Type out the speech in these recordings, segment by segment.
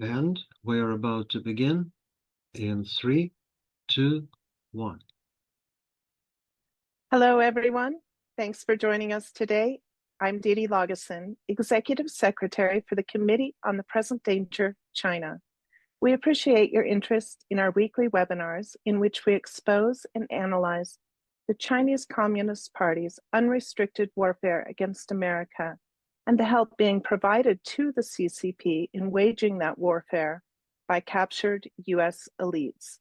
And we are about to begin in 3, 2, 1. Hello, everyone. Thanks for joining us today. I'm Didi Lageson, Executive Secretary for the Committee on the Present Danger, China. We appreciate your interest in our weekly webinars in which we expose and analyze the Chinese Communist Party's unrestricted warfare against America and the help being provided to the CCP in waging that warfare by captured US elites.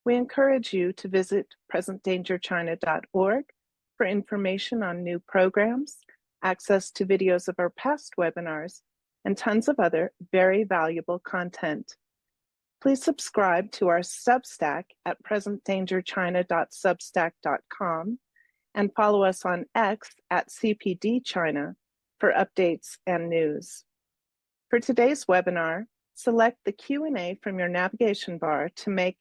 We encourage you to visit presentdangerchina.org for information on new programs, access to videos of our past webinars, and tons of other very valuable content. Please subscribe to our Substack at presentdangerchina.substack.com and follow us on X at CPDChina for updates and news. For today's webinar, select the Q&A from your navigation bar to make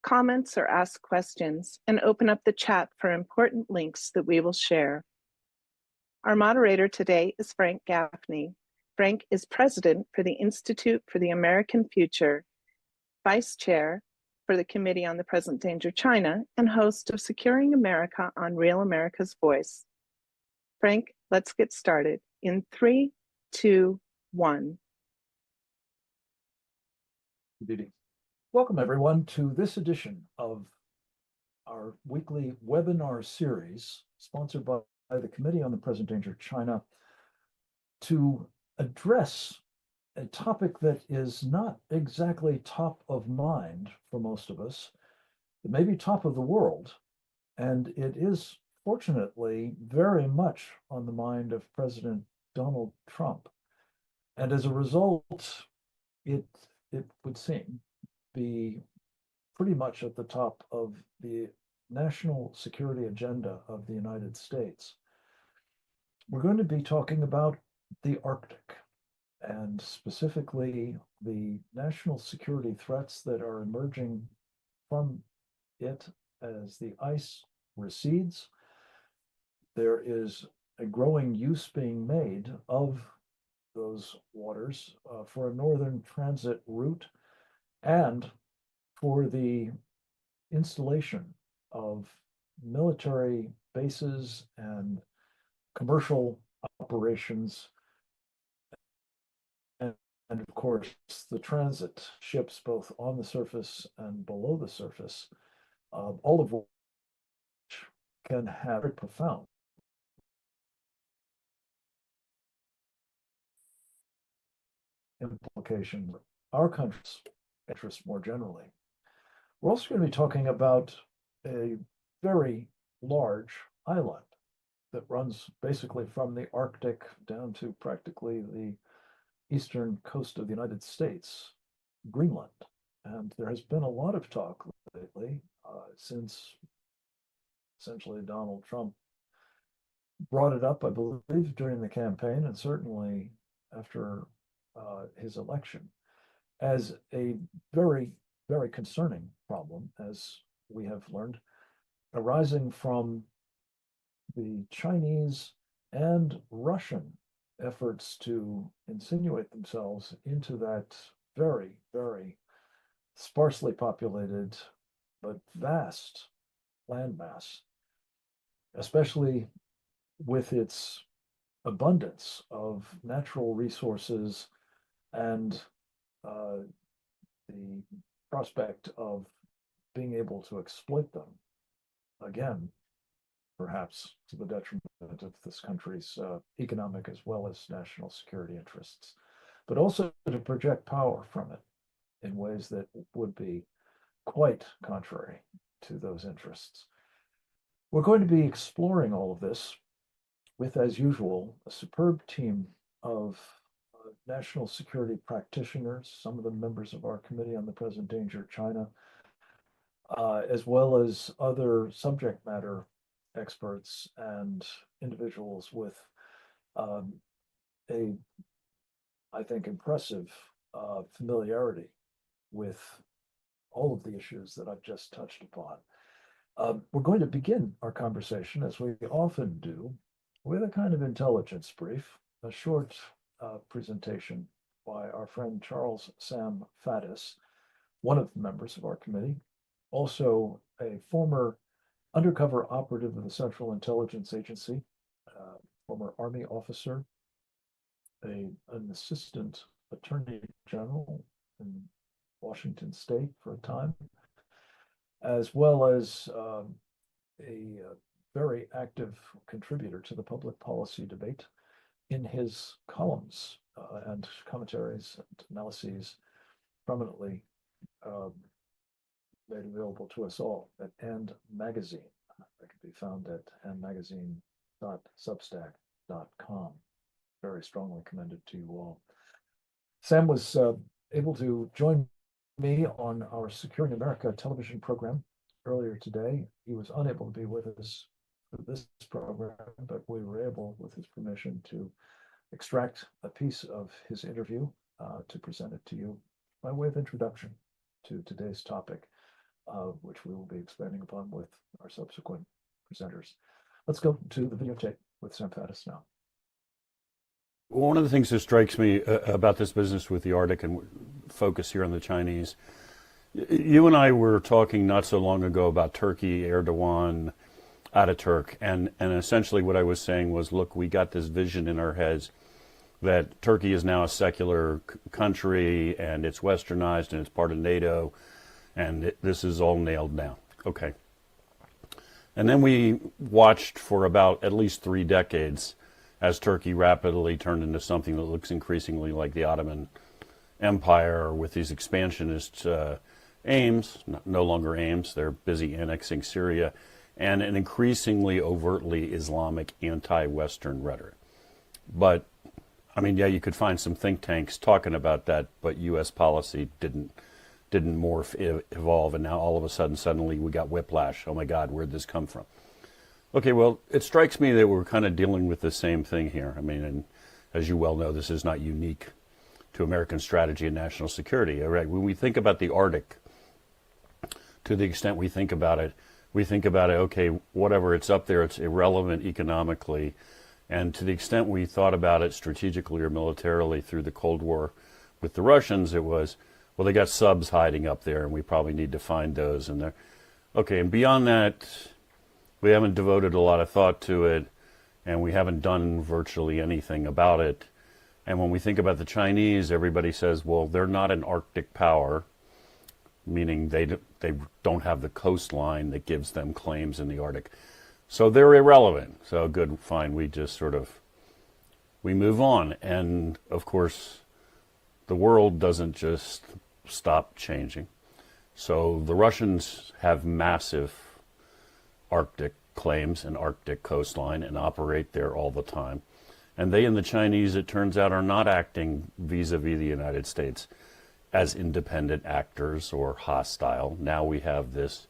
comments or ask questions, and open up the chat for important links that we will share. Our moderator today is Frank Gaffney. Frank is president for the Institute for the American Future, vice chair for the Committee on the Present Danger China, and host of Securing America on Real America's Voice. Frank, let's get started in 3, 2, 1. Didi. Welcome, everyone, to this edition of our weekly webinar series sponsored by the Committee on the Present Danger China to address a topic that is not exactly top of mind for most of us. It may be top of the world, and it is fortunately very much on the mind of President Donald Trump. And as a result, it would seem be pretty much at the top of the national security agenda of the United States. We're going to be talking about the Arctic and specifically the national security threats that are emerging from it as the ice recedes. There is a growing use being made of those waters for a northern transit route and for the installation of military bases and commercial operations, and of course, the transit ships both on the surface and below the surface, all of which can have a profound implication for our country's interests more generally. We're also going to be talking about a very large island that runs basically from the Arctic down to practically the eastern coast of the United States, Greenland. And there has been a lot of talk lately since essentially Donald Trump brought it up, I believe, during the campaign and certainly after his election, as a very, very concerning problem, as we have learned, arising from the Chinese and Russian efforts to insinuate themselves into that very, very sparsely populated but vast landmass, especially with its abundance of natural resources and the prospect of being able to exploit them, again, perhaps to the detriment of this country's economic as well as national security interests, but also to project power from it in ways that would be quite contrary to those interests. We're going to be exploring all of this with, as usual, a superb team of national security practitioners, some of them members of our Committee on the Present Danger China, as well as other subject matter experts and individuals with a, I think, impressive familiarity with all of the issues that I've just touched upon. We're going to begin our conversation, as we often do, with a kind of intelligence brief, a short presentation by our friend Charles Sam Faddis, one of the members of our committee, also a former undercover operative of the Central Intelligence Agency, former Army officer, an assistant attorney general in Washington State for a time, as well as a very active contributor to the public policy debate in his columns and commentaries and analyses, prominently made available to us all at And Magazine. That can be found at andmagazine.substack.com. Very strongly commended to you all. Sam was able to join me on our Securing America television program earlier today. He was unable to be with us for this program, but we were able, with his permission, to extract a piece of his interview to present it to you by way of introduction to today's topic, which we will be expanding upon with our subsequent presenters. Let's go to the videotape with Sam Faddis now. One of the things that strikes me about this business with the Arctic and focus here on the Chinese, you and I were talking not so long ago about Turkey, Erdogan, Ataturk, and essentially what I was saying was, look, we got this vision in our heads that Turkey is now a secular country and it's westernized and it's part of NATO and this is all nailed down. Okay. And then we watched for about at least 3 decades as Turkey rapidly turned into something that looks increasingly like the Ottoman Empire with these expansionist aims, no longer aims, they're busy annexing Syria, and an increasingly overtly Islamic anti-Western rhetoric. But, I mean, yeah, you could find some think tanks talking about that, but U.S. policy didn't morph, evolve, and now all of a sudden, suddenly we got whiplash. Oh my God, where'd this come from? Okay, well, it strikes me that we're kind of dealing with the same thing here. I mean, and as you well know, this is not unique to American strategy and national security. All right, when we think about the Arctic, to the extent we think about it, okay, whatever, it's up there, it's irrelevant economically. And to the extent we thought about it strategically or militarily through the Cold War with the Russians, it was, well, they got subs hiding up there and we probably need to find those. And they're, okay, and beyond that, we haven't devoted a lot of thought to it, and we haven't done virtually anything about it. And when we think about the Chinese, everybody says, well, they're not an Arctic power, meaning they don't have the coastline that gives them claims in the Arctic. So they're irrelevant. So good, fine, we just sort of, we move on. And of course, the world doesn't just stop changing. So the Russians have massive Arctic claims and Arctic coastline and operate there all the time. And they and the Chinese, it turns out, are not acting vis-a-vis the United States as independent actors or hostile. Now we have this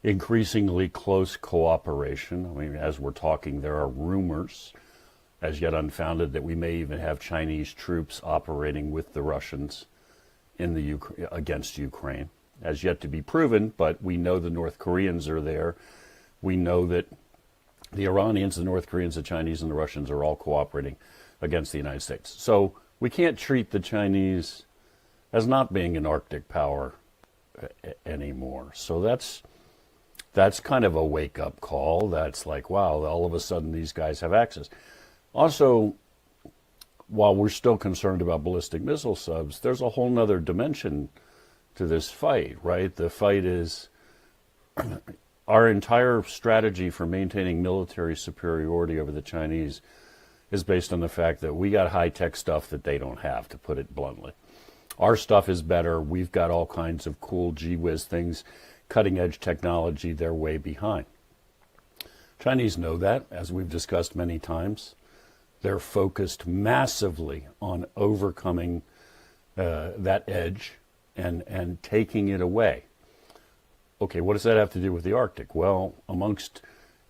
increasingly close cooperation. I mean, as we're talking, there are rumors, as yet unfounded, that we may even have Chinese troops operating with the Russians in the against Ukraine. As yet to be proven, but we know the North Koreans are there. We know that the Iranians, the North Koreans, the Chinese, and the Russians are all cooperating against the United States. So we can't treat the Chinese as not being an Arctic power anymore. So that's kind of a wake-up call. That's like, wow, all of a sudden these guys have access. Also, while we're still concerned about ballistic missile subs, there's a whole nother dimension to this fight, right? The fight is our entire strategy for maintaining military superiority over the Chinese is based on the fact that we got high-tech stuff that they don't have, to put it bluntly. Our stuff is better. We've got all kinds of cool gee-whiz things, cutting-edge technology. They're way behind. Chinese know that, as we've discussed many times. They're focused massively on overcoming that edge and taking it away. Okay, what does that have to do with the Arctic? Well,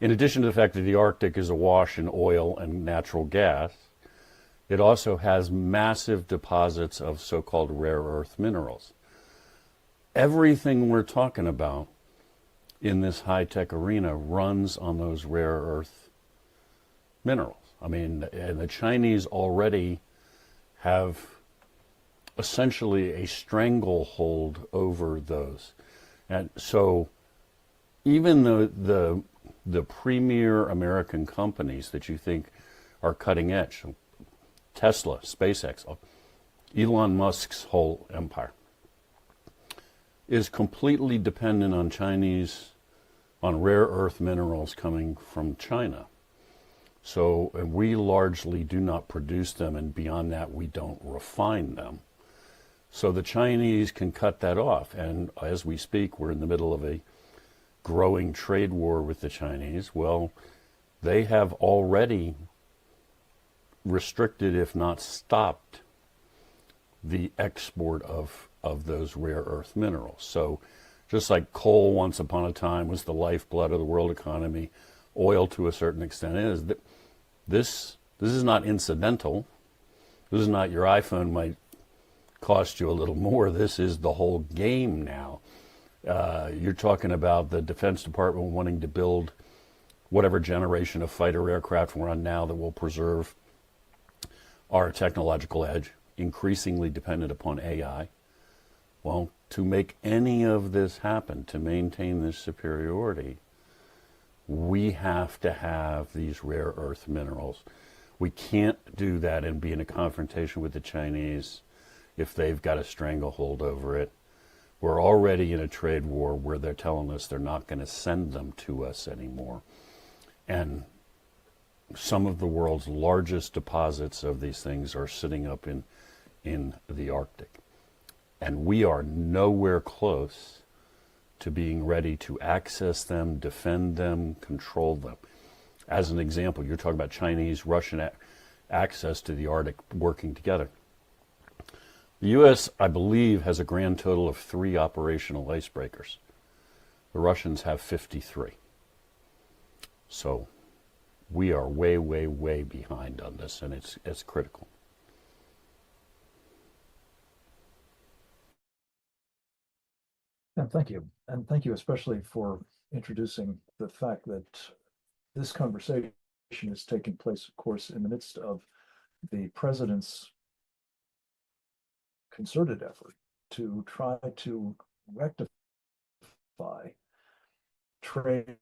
in addition to the fact that the Arctic is awash in oil and natural gas, it also has massive deposits of so-called rare earth minerals. Everything we're talking about in this high-tech arena runs on those rare earth minerals. I mean, and the Chinese already have essentially a stranglehold over those. And so even the premier American companies that you think are cutting edge, Tesla, SpaceX, Elon Musk's whole empire, is completely dependent on rare earth minerals coming from China. So we largely do not produce them, and beyond that, we don't refine them. So the Chinese can cut that off. And as we speak, we're in the middle of a growing trade war with the Chinese. Well, they have already restricted, if not stopped, the export of those rare earth minerals. So just like coal once upon a time was the lifeblood of the world economy, oil to a certain extent is. This is not incidental. This is not your iPhone might cost you a little more. This is the whole game now. You're talking about the Defense Department wanting to build whatever generation of fighter aircraft we're on now that will preserve our technological edge, increasingly dependent upon AI. Well, to make any of this happen, to maintain this superiority, we have to have these rare earth minerals. We can't do that and be in a confrontation with the Chinese if they've got a stranglehold over it. We're already in a trade war where they're telling us they're not going to send them to us anymore. And some of the world's largest deposits of these things are sitting up in the Arctic. And we are nowhere close to being ready to access them, defend them, control them. As an example, you're talking about Chinese, Russian access to the Arctic working together. The U.S., I believe, has a grand total of 3 operational icebreakers. The Russians have 53. So we are way, way, way behind on this, and it's critical. And thank you. And thank you especially for introducing the fact that this conversation is taking place, of course, in the midst of the president's concerted effort to try to rectify trade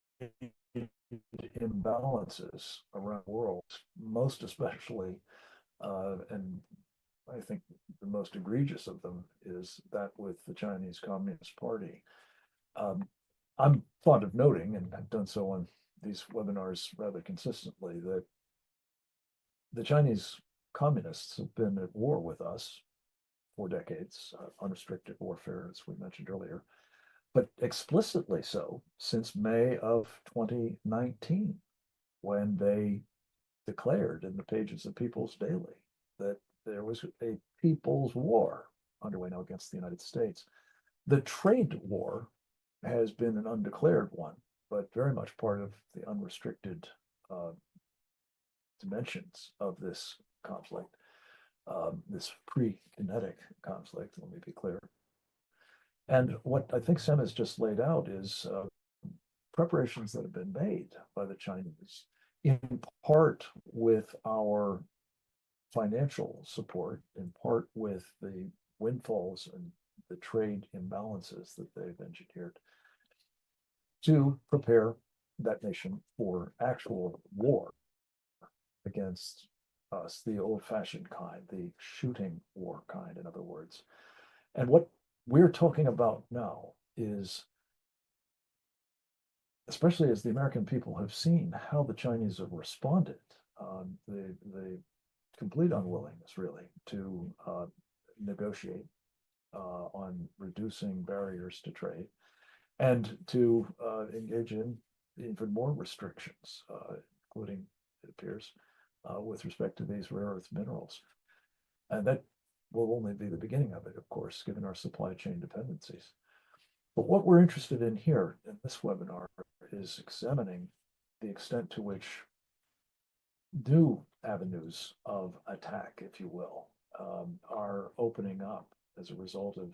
imbalances around the world, most especially, and I think the most egregious of them is that with the Chinese Communist Party. I'm fond of noting, and I've done so on these webinars rather consistently, that the Chinese communists have been at war with us for decades, unrestricted warfare, as we mentioned earlier, but explicitly so since May of 2019, when they declared in the pages of People's Daily that there was a people's war underway now against the United States. The trade war has been an undeclared one, but very much part of the unrestricted dimensions of this conflict, this pre-kinetic conflict, let me be clear. And what I think Sam has just laid out is preparations that have been made by the Chinese, in part with our financial support, in part with the windfalls and the trade imbalances that they've engineered, to prepare that nation for actual war against us, the old-fashioned kind, the shooting war kind, in other words. And what we're talking about now is, especially as the American people have seen how the Chinese have responded, the complete unwillingness, really, to negotiate on reducing barriers to trade and to engage in even more restrictions, including, it appears, with respect to these rare earth minerals. And that will only be the beginning of it, of course, given our supply chain dependencies. But what we're interested in here in this webinar is examining the extent to which new avenues of attack, if you will, are opening up as a result of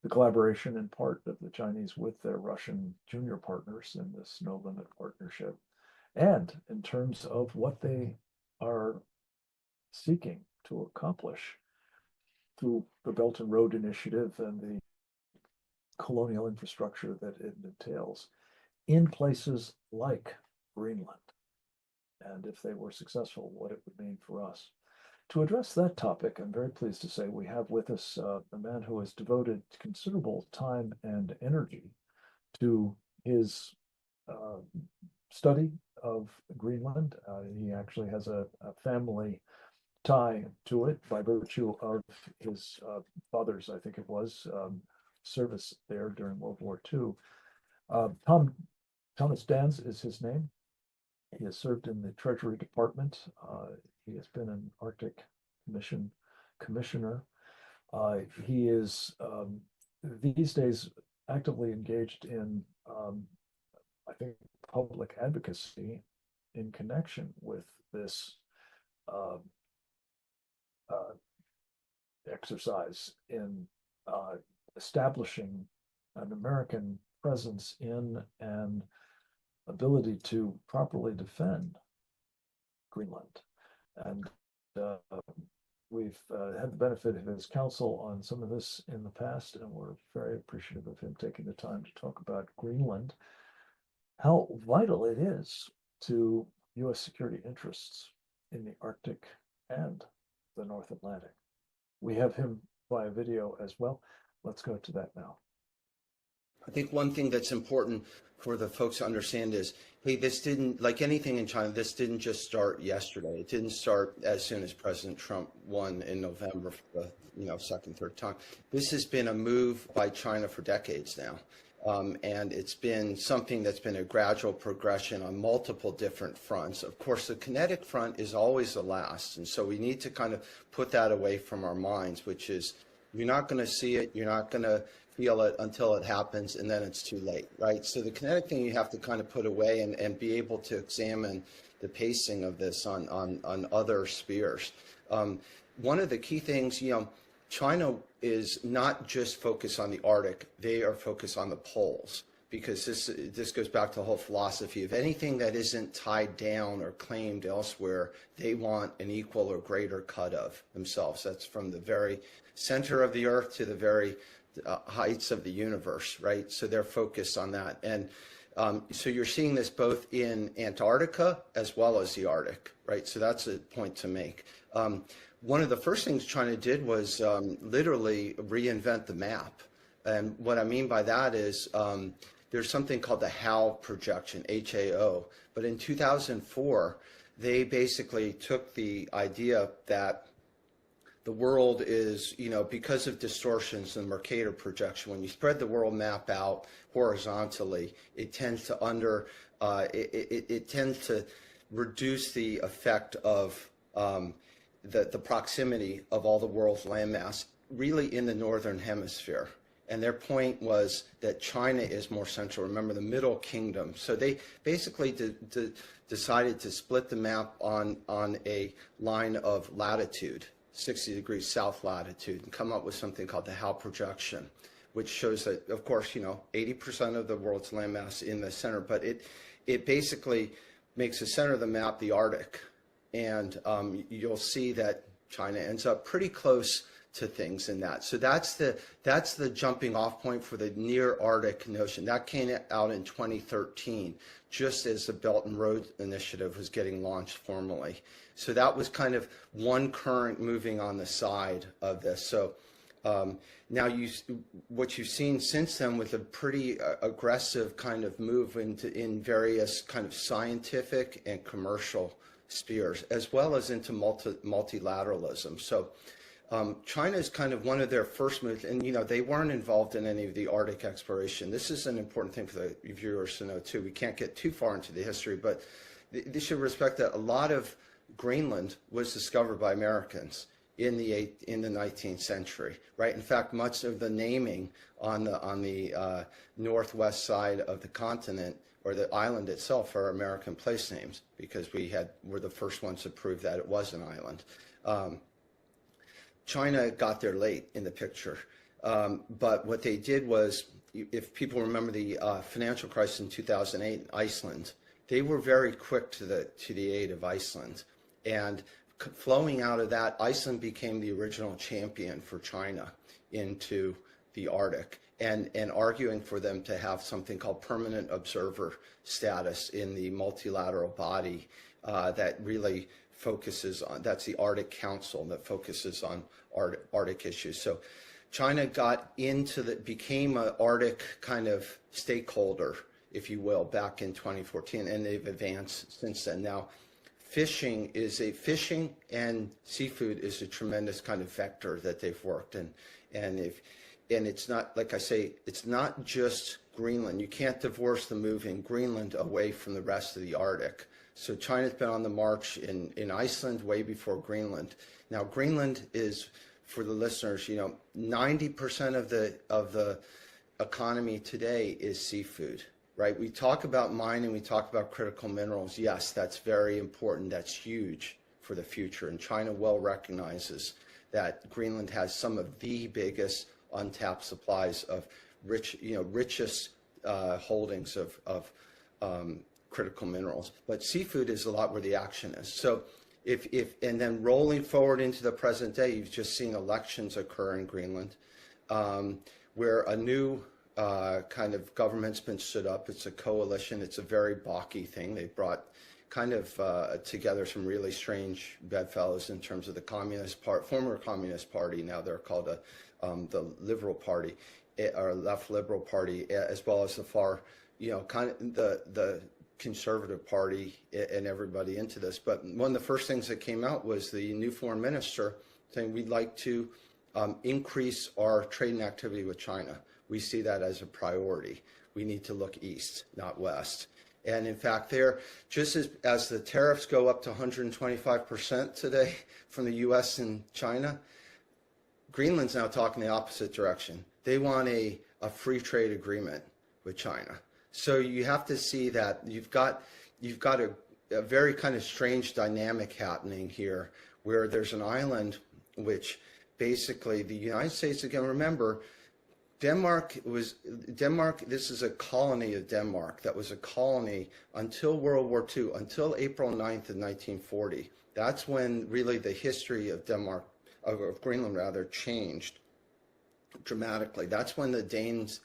the collaboration in part of the Chinese with their Russian junior partners in this no limit partnership, and in terms of what they are seeking to accomplish through the Belt and Road Initiative and the colonial infrastructure that it entails in places like Greenland. And if they were successful, what it would mean for us. To address that topic, I'm very pleased to say we have with us a man who has devoted considerable time and energy to his study of Greenland. He actually has a family tie to it by virtue of his father's, I think it was, service there during World War II. Thomas Dans is his name. He has served in the Treasury Department. He has been an Arctic Commission commissioner. He is these days actively engaged in, I think, public advocacy in connection with this exercise in establishing an American presence in and ability to properly defend Greenland. And we've had the benefit of his counsel on some of this in the past, and we're very appreciative of him taking the time to talk about Greenland, how vital it is to U.S. security interests in the Arctic and the North Atlantic. We have him via video as well. Let's go to that now. I think one thing that's important for the folks to understand is, hey, this didn't, like anything in China, this didn't just start yesterday. It didn't start as soon as President Trump won in November for the second, third time. This has been a move by China for decades now. And it's been something that's been a gradual progression on multiple different fronts. Of course, the kinetic front is always the last. And so we need to kind of put that away from our minds, which is you're not going to see it, you're not going to feel it until it happens, and then it's too late, right? So the kinetic thing you have to kind of put away and be able to examine the pacing of this on other spheres. One of the key things, China is not just focused on the Arctic, they are focused on the poles, because this goes back to the whole philosophy of anything that isn't tied down or claimed elsewhere, they want an equal or greater cut of themselves. That's from the very center of the Earth to the very heights of the universe, right? So they're focused on that. And so you're seeing this both in Antarctica as well as the Arctic, right? So that's a point to make. One of the first things China did was literally reinvent the map. And what I mean by that is there's something called the HAO projection, H-A-O. But in 2004, they basically took the idea that the world is, because of distortions in Mercator projection, when you spread the world map out horizontally, it tends to it tends to reduce the effect of the proximity of all the world's landmass really in the northern hemisphere. And their point was that China is more central. Remember, the Middle Kingdom. So they basically decided to split the map on a line of latitude, 60 degrees south latitude, and come up with something called the HAO projection, which shows that, of course, 80% of the world's landmass in the center, but it basically makes the center of the map the Arctic. And you'll see that China ends up pretty close to things in that. So that's the jumping off point for the near Arctic notion. That came out in 2013, just as the Belt and Road Initiative was getting launched formally. So that was kind of one current moving on the side of this. So now what you've seen since then with a pretty aggressive kind of move in various kind of scientific and commercial spheres, as well as into multilateralism. So China is kind of one of their first moves, and they weren't involved in any of the Arctic exploration. This is an important thing for the viewers to know too. We can't get too far into the history, but they should respect that a lot of Greenland was discovered by Americans in the 19th century, right? In fact, much of the naming on the northwest side of the continent or the island itself are American place names, because we're the first ones to prove that it was an island. China got there late in the picture, but what they did was, if people remember the financial crisis in 2008 in Iceland, they were very quick to the aid of Iceland, and flowing out of that, Iceland became the original champion for China into the Arctic, and arguing for them to have something called permanent observer status in the multilateral body that really focuses on, that's the Arctic Council that focuses on Arctic issues. So China got into became an Arctic kind of stakeholder, if you will, back in 2014, and they've advanced since then. Now, fishing and seafood is a tremendous kind of vector that they've worked in, and it's not, like I say, it's not just Greenland. You can't divorce the move in Greenland away from the rest of the Arctic. So China's been on the march in Iceland way before Greenland. Now, Greenland is, for the listeners, 90% of the economy today is seafood, right? We talk about mining, we talk about critical minerals. Yes, that's very important. That's huge for the future. And China well recognizes that Greenland has some of the biggest untapped supplies of richest holdings of critical minerals. But seafood is a lot where the action is. So and then rolling forward into the present day, you've just seen elections occur in Greenland, where a new kind of government's been stood up. It's a coalition. It's a very balky thing. They brought kind of together some really strange bedfellows in terms of the former Communist Party. Now they're called the Liberal Party, or Left Liberal Party, as well as the far, kind of the Conservative Party, and everybody into this. But one of the first things that came out was the new foreign minister saying we'd like to increase our trading activity with China. We see that as a priority. We need to look east, not west. And in fact, just as the tariffs go up to 125% today from the US and China, Greenland's now talking the opposite direction. They want a free trade agreement with China. So you have to see that you've got a very kind of strange dynamic happening here, where there's an island which basically the United States, again, remember, Denmark, this is a colony of Denmark that was a colony until World War II, until April 9th of 1940. That's when really the history of of Greenland rather, changed dramatically. That's when the Danes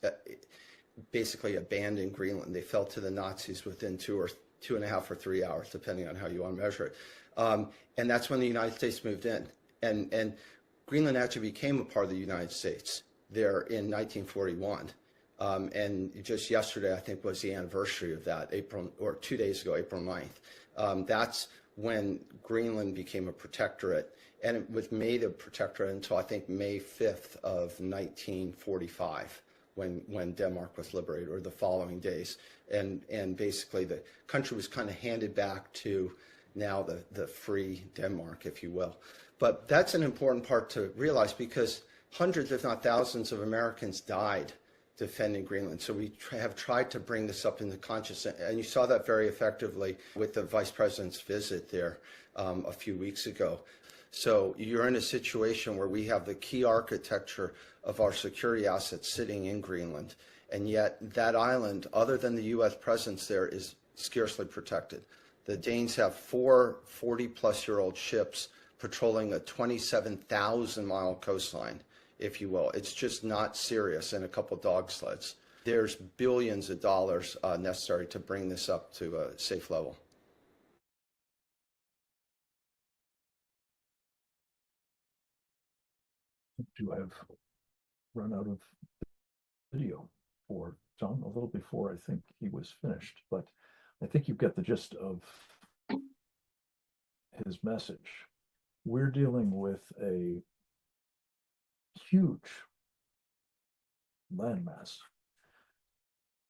basically abandoned Greenland. They fell to the Nazis within 2.5 or 3 hours, depending on how you want to measure it. And that's when the United States moved in. And Greenland actually became a part of the United States there in 1941. And just yesterday, I think, was the anniversary of that, 2 days ago, April 9th. That's when Greenland became a protectorate. And it was made a protectorate until, I think, May 5th of 1945. When Denmark was liberated, or the following days. And basically the country was kind of handed back to now the free Denmark, if you will. But that's an important part to realize, because hundreds, if not thousands, of Americans died defending Greenland. So we have tried to bring this up into consciousness, and you saw that very effectively with the Vice President's visit there a few weeks ago. So you're in a situation where we have the key architecture of our security assets sitting in Greenland, and yet that island, other than the U.S. presence there, is scarcely protected. The Danes have 4 40-plus-year-old ships patrolling a 27,000-mile coastline, if you will. It's just not serious, and a couple dog sleds. There's billions of dollars necessary to bring this up to a safe level. To have run out of video for John a little before I think he was finished, but I think you get the gist of his message. We're dealing with a huge landmass,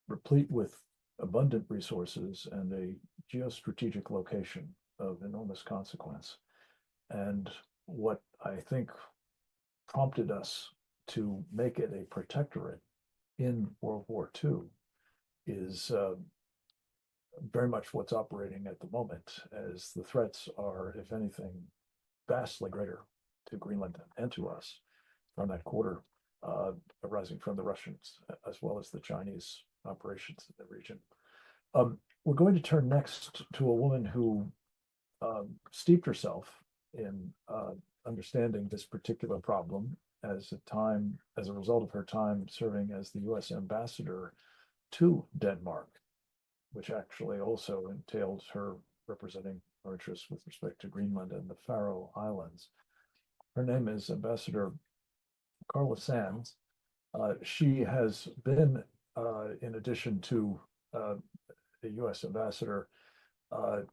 replete with abundant resources and a geostrategic location of enormous consequence. And what I think prompted us to make it a protectorate in World War II is very much what's operating at the moment, as the threats are, if anything, vastly greater to Greenland and to us from that quarter, arising from the Russians as well as the Chinese operations in the region. We're going to turn next to a woman who steeped herself in understanding this particular problem as a result of her time serving as the U.S. ambassador to Denmark, which actually also entailed her representing our interests with respect to Greenland and the Faroe Islands. Her name is Ambassador Carla Sands. She has been, in addition to the U.S. ambassador, a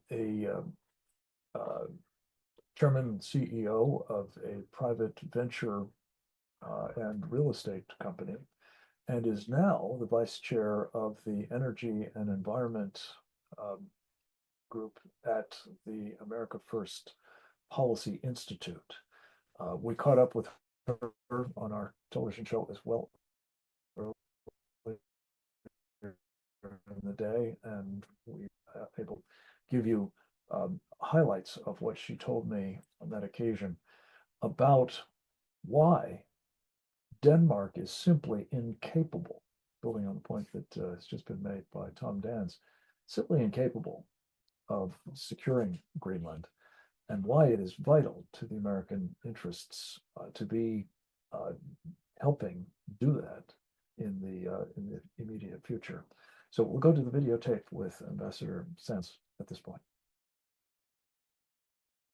chairman and CEO of a private venture and real estate company, and is now the vice chair of the Energy and Environment group at the America First Policy Institute. We caught up with her on our television show as well earlier in the day, and we were able to give you highlights of what she told me on that occasion about why Denmark is simply incapable, building on the point that has just been made by Tom Dans, simply incapable of securing Greenland, and why it is vital to the American interests to be helping do that in the immediate future. So we'll go to the videotape with Ambassador Sands at this point.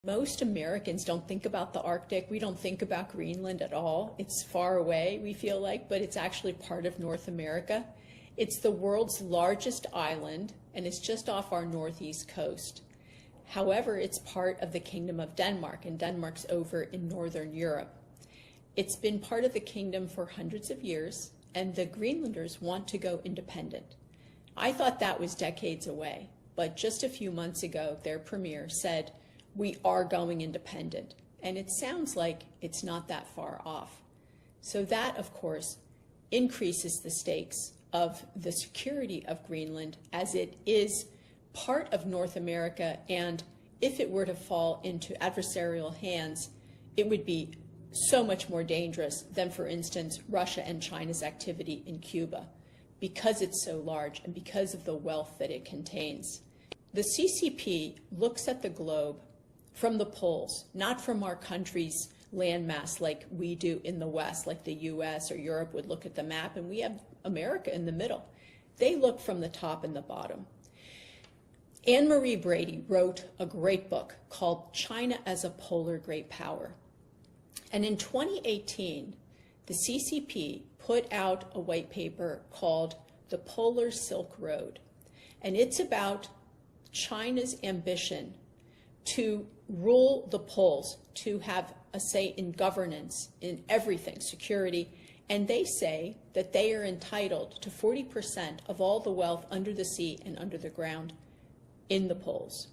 Most Americans don't think about the Arctic. We don't think about Greenland at all. It's far away, we feel like, but it's actually part of North America. It's the world's largest island, and it's just off our northeast coast. However, it's part of the Kingdom of Denmark, and Denmark's over in Northern Europe. It's been part of the kingdom for hundreds of years, and the Greenlanders want to go independent. I thought that was decades away, but just a few months ago, their premier said, "We are going independent," and it sounds like it's not that far off. So that, of course, increases the stakes of the security of Greenland, as it is part of North America, and if it were to fall into adversarial hands, it would be so much more dangerous than, for instance, Russia and China's activity in Cuba, because it's so large and because of the wealth that it contains. The CCP looks at the globe from the poles, not from our country's landmass like we do in the West, like the US or Europe would look at the map, and we have America in the middle. They look from the top and the bottom. Anne Marie Brady wrote a great book called China as a Polar Great Power. And in 2018, the CCP put out a white paper called The Polar Silk Road. And it's about China's ambition to rule the poles, to have a say in governance, in everything, security. And they say that they are entitled to 40% of all the wealth under the sea and under the ground in the poles.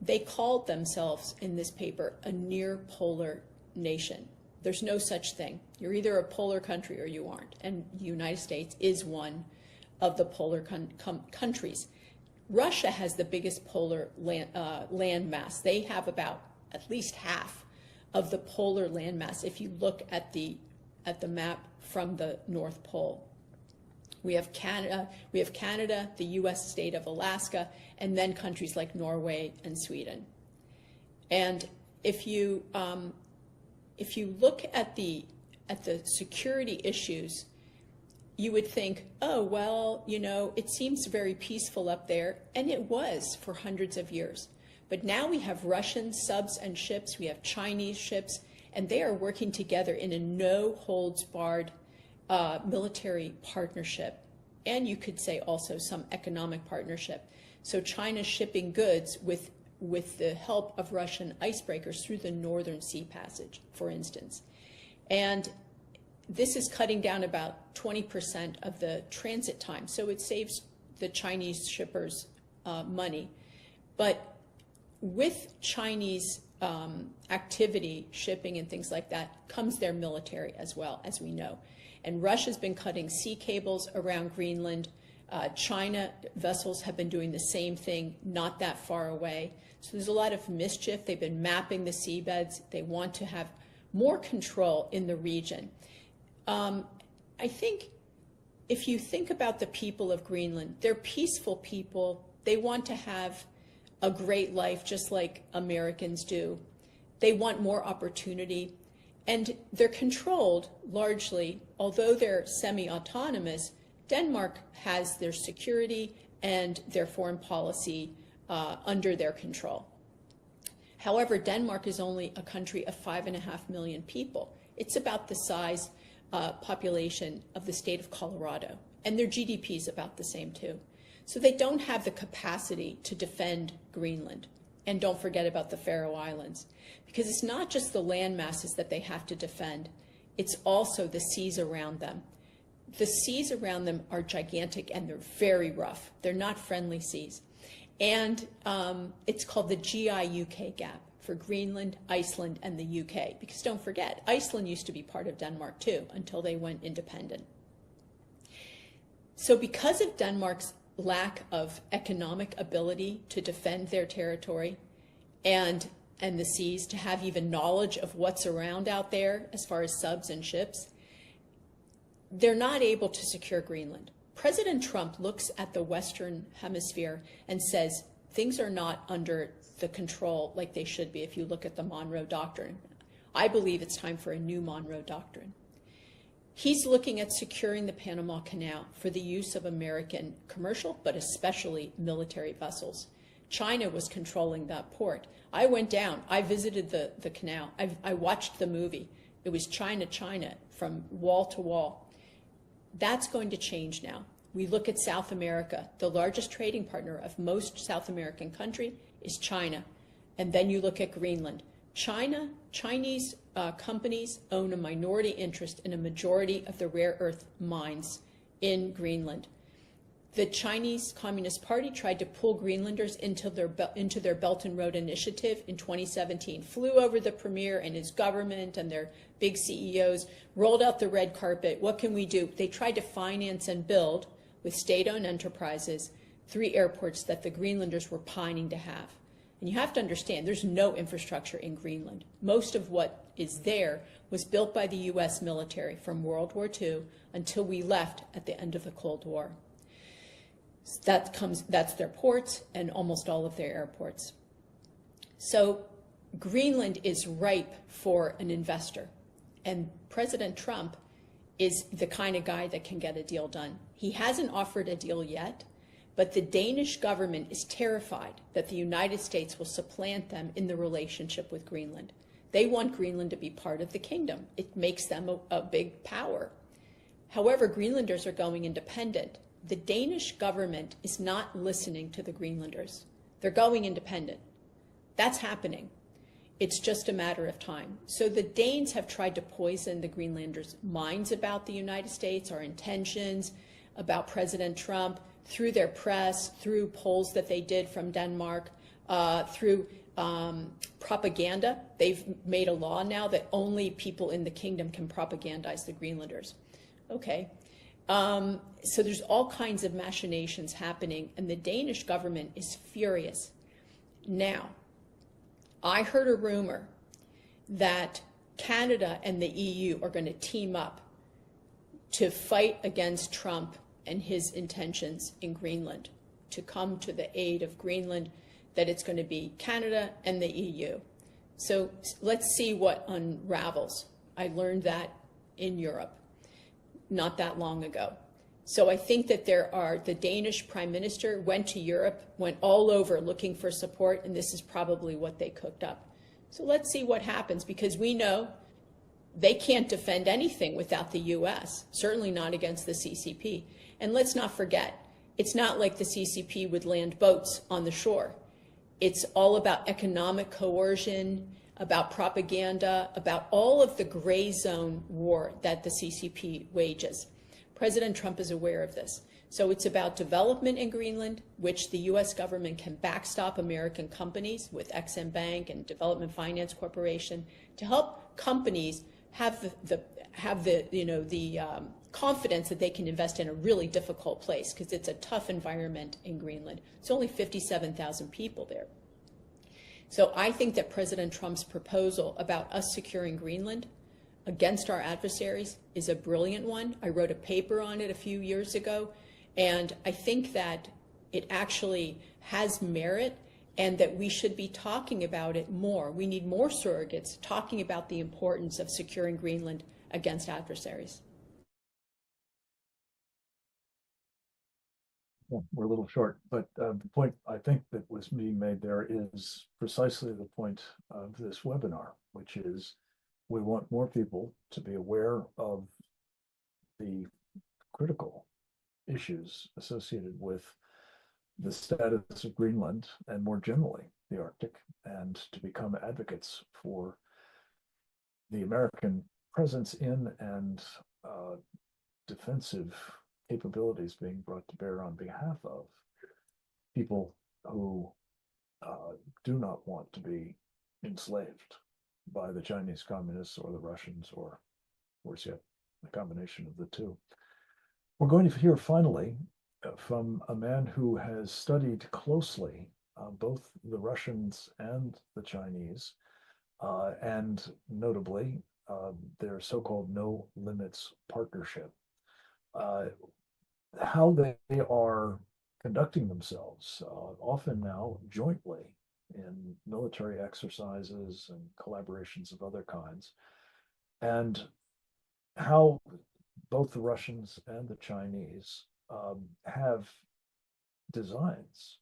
They called themselves in this paper a near polar nation. There's no such thing. You're either a polar country or you aren't. And the United States is one of the polar countries. Russia has the biggest polar land mass. They have about at least half of the polar land mass if you look at the map from the North Pole. We have Canada, the U.S. state of Alaska, and then countries like Norway and Sweden. And if you look at the security issues, you would think, oh, well, you know, it seems very peaceful up there, and it was for hundreds of years. But now we have Russian subs and ships, we have Chinese ships, and they are working together in a no-holds-barred military partnership, and you could say also some economic partnership. So China's shipping goods with the help of Russian icebreakers through the Northern Sea Passage, for instance. And this is cutting down about 20% of the transit time, so it saves the Chinese shippers money. But with Chinese activity, shipping and things like that, comes their military as well, as we know. And Russia's been cutting sea cables around Greenland. China vessels have been doing the same thing not that far away. So there's a lot of mischief. They've been mapping the seabeds. They want to have more control in the region. I think if you think about the people of Greenland, they're peaceful people. They want to have a great life just like Americans do. They want more opportunity, and they're controlled largely, although they're semi-autonomous. Denmark has their security and their foreign policy under their control. However, Denmark is only a country of 5.5 million people. It's about the size population of the state of Colorado, and their GDP is about the same too. So they don't have the capacity to defend Greenland. And don't forget about the Faroe Islands, because it's not just the land masses that they have to defend, it's also the seas around them. The seas around them are gigantic and they're very rough. They're not friendly seas. And it's called the GI-UK gap for Greenland, Iceland, and the UK, because don't forget, Iceland used to be part of Denmark too until they went independent. So because of Denmark's lack of economic ability to defend their territory and the seas, to have even knowledge of what's around out there as far as subs and ships, they're not able to secure Greenland. President Trump looks at the Western Hemisphere and says things are not under the control like they should be if you look at the Monroe Doctrine. I believe it's time for a new Monroe Doctrine. He's looking at securing the Panama Canal for the use of American commercial, but especially military vessels. China was controlling that port. I went down, I visited the canal, I watched the movie. It was China, China, from wall to wall. That's going to change now. We look at South America. The largest trading partner of most South American country is China. And then you look at Greenland. Chinese companies own a minority interest in a majority of the rare earth mines in Greenland. The Chinese Communist Party tried to pull Greenlanders into their Belt and Road Initiative in 2017, flew over the premier and his government and their big CEOs, rolled out the red carpet. What can we do? They tried to finance and build, with state-owned enterprises, 3 airports that the Greenlanders were pining to have. And you have to understand, there's no infrastructure in Greenland. Most of what is there was built by the U.S. military from World War II until we left at the end of the Cold War. That's their ports and almost all of their airports. So Greenland is ripe for an investor. And President Trump is the kind of guy that can get a deal done. He hasn't offered a deal yet, but the Danish government is terrified that the United States will supplant them in the relationship with Greenland. They want Greenland to be part of the kingdom. It makes them a big power. However, Greenlanders are going independent. The Danish government is not listening to the Greenlanders. They're going independent. That's happening. It's just a matter of time. So the Danes have tried to poison the Greenlanders' minds about the United States, our intentions, about President Trump, through their press, through polls that they did from Denmark, through propaganda. They've made a law now that only people in the kingdom can propagandize the Greenlanders. Okay. So there's all kinds of machinations happening, and the Danish government is furious. Now, I heard a rumor that Canada and the EU are going to team up to fight against Trump and his intentions in Greenland, to come to the aid of Greenland, that it's going to be Canada and the EU. So let's see what unravels. I learned that in Europe not that long ago. So I think that the Danish Prime Minister went to Europe, went all over looking for support, and this is probably what they cooked up. So let's see what happens, because we know they can't defend anything without the U.S., certainly not against the CCP. And let's not forget, it's not like the CCP would land boats on the shore. It's all about economic coercion, about propaganda, about all of the gray zone war that the CCP wages. President Trump is aware of this. So it's about development in Greenland, which the U.S. government can backstop American companies with Ex-Im Bank and Development Finance Corporation to help companies have the confidence that they can invest in a really difficult place, because it's a tough environment in Greenland. It's only 57,000 people there. So I think that President Trump's proposal about us securing Greenland against our adversaries is a brilliant one. I wrote a paper on it a few years ago, and I think that it actually has merit, and that we should be talking about it more. We need more surrogates talking about the importance of securing Greenland against adversaries. Well, we're a little short, but the point I think that was being made there is precisely the point of this webinar, which is we want more people to be aware of the critical issues associated with the status of Greenland and more generally the Arctic, and to become advocates for the American presence in and defensive capabilities being brought to bear on behalf of people who do not want to be enslaved by the Chinese communists or the Russians, or worse yet, a combination of the two. We're going to hear finally from a man who has studied closely both the Russians and the Chinese, and notably their so-called no limits partnership. How they are conducting themselves, often now jointly in military exercises and collaborations of other kinds, and how both the Russians and the Chinese have designs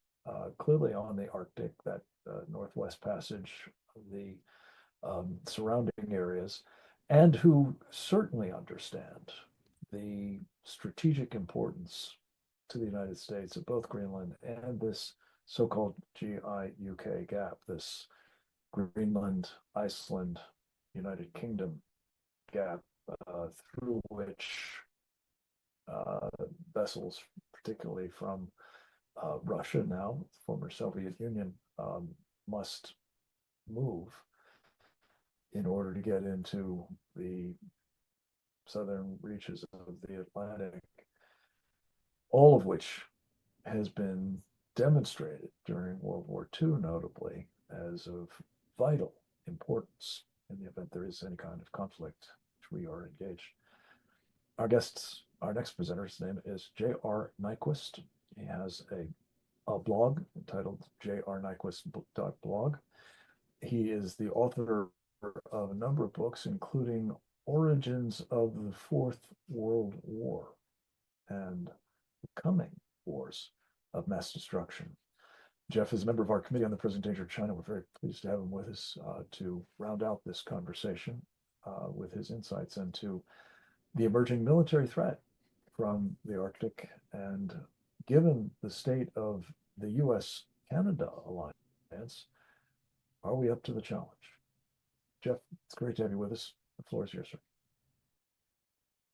clearly on the Arctic, that Northwest Passage, the surrounding areas, and who certainly understand the strategic importance to the United States of both Greenland and this so-called GI-UK gap, this Greenland, Iceland, United Kingdom gap, through which vessels, particularly from Russia now, former Soviet Union, must move in order to get into the southern reaches of the Atlantic, all of which has been demonstrated during World War II, notably, as of vital importance in the event there is any kind of conflict which we are engaged. Our next presenter's name is J.R. Nyquist. He has a blog entitled jrnyquist.blog. He is the author of a number of books, including Origins of the Fourth World War and the Coming Wars of Mass Destruction. Jeff is a member of our Committee on the Present Danger of China. We're very pleased to have him with us to round out this conversation with his insights into the emerging military threat from the Arctic. And given the state of the US-Canada alliance, are we up to the challenge? Jeff, it's great to have you with us. The floor is yours, sir.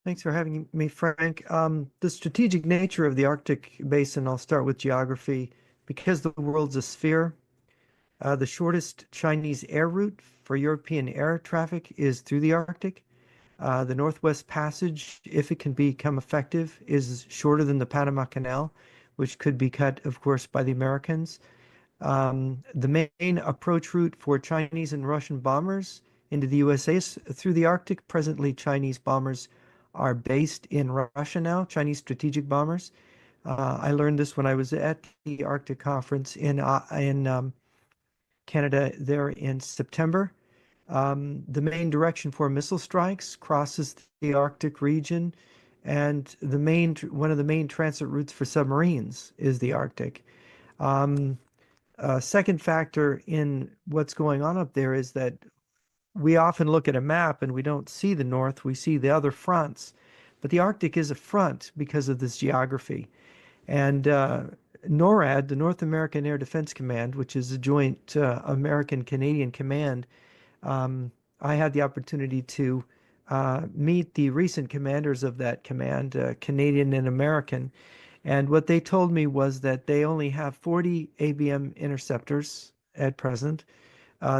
Thanks for having me, Frank. The strategic nature of the Arctic Basin, I'll start with geography. Because the world's a sphere, the shortest Chinese air route for European air traffic is through the Arctic. The Northwest Passage, if it can become effective, is shorter than the Panama Canal, which could be cut, of course, by the Americans. The main approach route for Chinese and Russian bombers into the USA is through the Arctic. Presently, Chinese bombers are based in Russia now, Chinese strategic bombers. I learned this when I was at the Arctic conference in Canada there in September. The main direction for missile strikes crosses the Arctic region, and one of the main transit routes for submarines is the Arctic. Second factor in what's going on up there is that we often look at a map and we don't see the north, we see the other fronts. But the Arctic is a front because of this geography. And NORAD, the North American Air Defense Command, which is a joint American-Canadian command, I had the opportunity to meet the recent commanders of that command, Canadian and American. And what they told me was that they only have 40 ABM interceptors at present.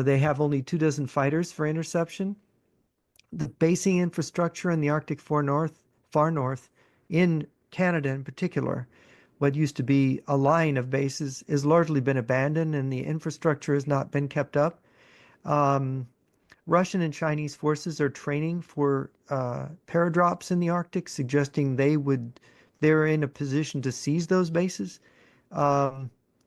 They have only 24 fighters for interception. The basing infrastructure in the Arctic far north, in Canada in particular, what used to be a line of bases, has largely been abandoned, and the infrastructure has not been kept up. Russian and Chinese forces are training for paradrops in the Arctic, suggesting they're in a position to seize those bases.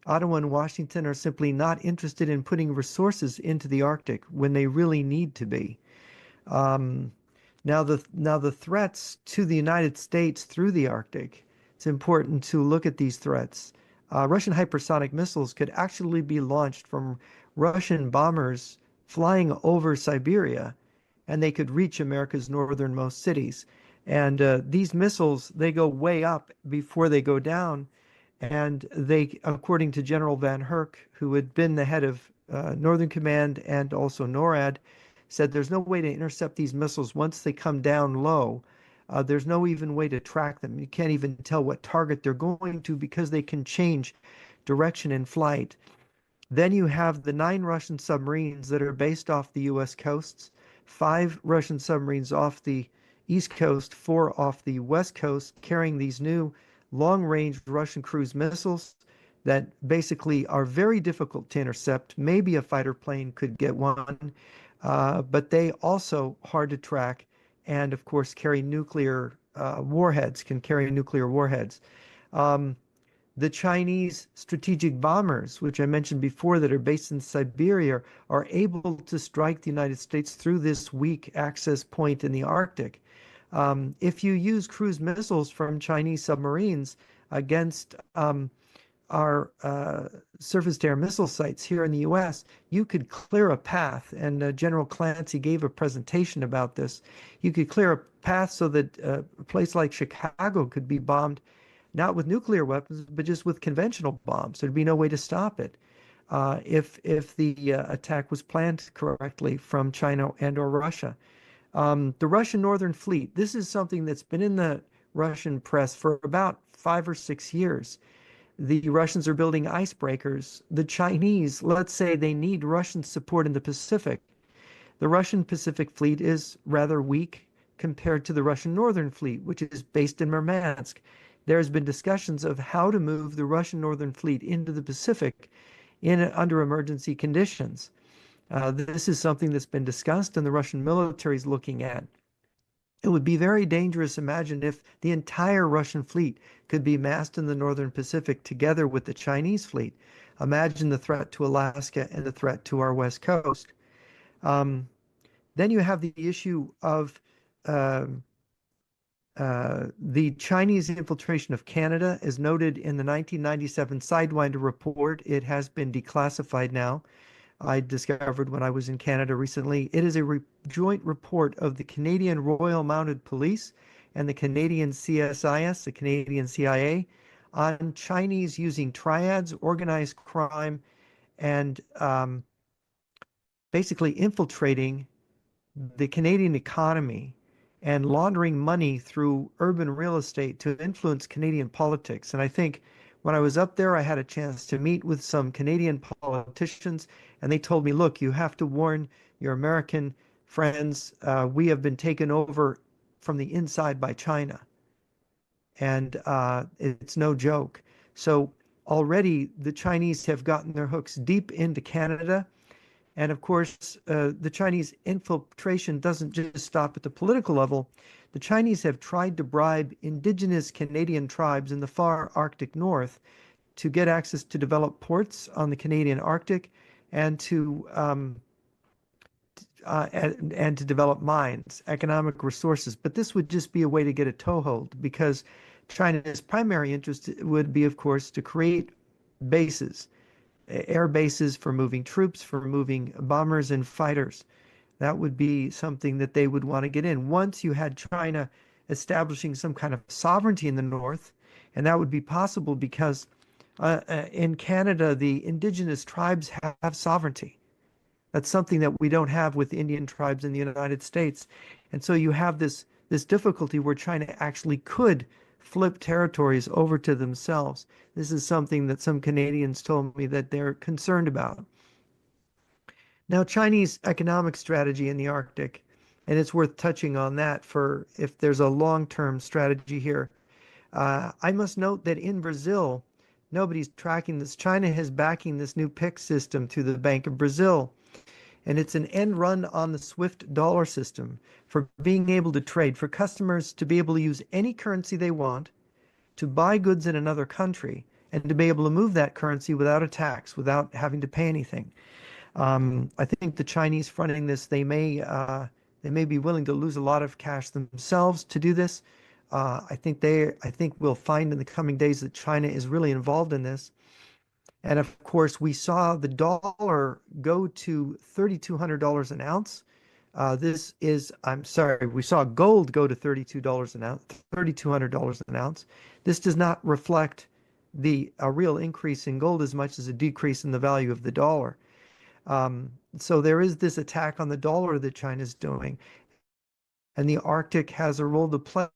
Ottawa and Washington are simply not interested in putting resources into the Arctic when they really need to be. Now the threats to the United States through the Arctic, it's important to look at these threats. Russian hypersonic missiles could actually be launched from Russian bombers flying over Siberia, and they could reach America's northernmost cities. And these missiles, they go way up before they go down. And they, according to General Van Herk, who had been the head of Northern Command and also NORAD, said there's no way to intercept these missiles once they come down low. There's no even way to track them. You can't even tell what target they're going to because they can change direction in flight. Then you have the 9 Russian submarines that are based off the U.S. coasts, 5 Russian submarines off the East Coast, 4 off the West Coast, carrying these new long-range Russian cruise missiles that basically are very difficult to intercept. Maybe a fighter plane could get one, but they also hard to track, and of course carry nuclear warheads, can carry nuclear warheads. The Chinese strategic bombers, which I mentioned before, that are based in Siberia, are able to strike the United States through this weak access point in the Arctic. If you use cruise missiles from Chinese submarines against our surface-to-air missile sites here in the U.S., you could clear a path, and General Clancy gave a presentation about this. You could clear a path so that a place like Chicago could be bombed, not with nuclear weapons, but just with conventional bombs. There'd be no way to stop it if the attack was planned correctly from China and or Russia. The Russian Northern Fleet, this is something that's been in the Russian press for about 5 or 6 years. The Russians are building icebreakers. The Chinese, let's say they need Russian support in the Pacific. The Russian Pacific Fleet is rather weak compared to the Russian Northern Fleet, which is based in Murmansk. There's been discussions of how to move the Russian Northern Fleet into the Pacific under emergency conditions. This is something that's been discussed and the Russian military is looking at. It would be very dangerous. Imagine if the entire Russian fleet could be massed in the Northern Pacific together with the Chinese fleet. Imagine the threat to Alaska and the threat to our West Coast. Then you have the issue of the Chinese infiltration of Canada, as noted in the 1997 Sidewinder report. It has been declassified now. I discovered when I was in Canada recently. It is a joint report of the Canadian Royal Mounted Police and the Canadian CSIS, the Canadian CIA, on Chinese using triads, organized crime, and basically infiltrating the Canadian economy and laundering money through urban real estate to influence Canadian politics. And I think when I was up there, I had a chance to meet with some Canadian politicians, and they told me, look, you have to warn your American friends. We have been taken over from the inside by China. And it's no joke. So already the Chinese have gotten their hooks deep into Canada. And of course, the Chinese infiltration doesn't just stop at the political level. The Chinese have tried to bribe indigenous Canadian tribes in the far Arctic North to get access to develop ports on the Canadian Arctic and to develop mines, economic resources. But this would just be a way to get a toehold, because China's primary interest would be, of course, to create bases, air bases for moving troops, for moving bombers and fighters. That would be something that they would want to get in. Once you had China establishing some kind of sovereignty in the north, and that would be possible because in Canada, the indigenous tribes have sovereignty. That's something that we don't have with Indian tribes in the United States. And so you have this difficulty where China actually could flip territories over to themselves. This is something that some Canadians told me that they're concerned about. Now, Chinese economic strategy in the Arctic, and it's worth touching on that for if there's a long-term strategy here. I must note that in Brazil, nobody's tracking this. China is backing this new PIC system through the Bank of Brazil. And it's an end run on the SWIFT dollar system for being able to trade, for customers to be able to use any currency they want to buy goods in another country and to be able to move that currency without a tax, without having to pay anything. I think the Chinese fronting this, they may be willing to lose a lot of cash themselves to do this. I think we'll find in the coming days that China is really involved in this. And of course, we saw the dollar go to $3,200 an ounce. We saw gold go to $32 an ounce, $3,200 an ounce. This does not reflect a real increase in gold as much as a decrease in the value of the dollar. So there is this attack on the dollar that China's doing, and the Arctic has a role to play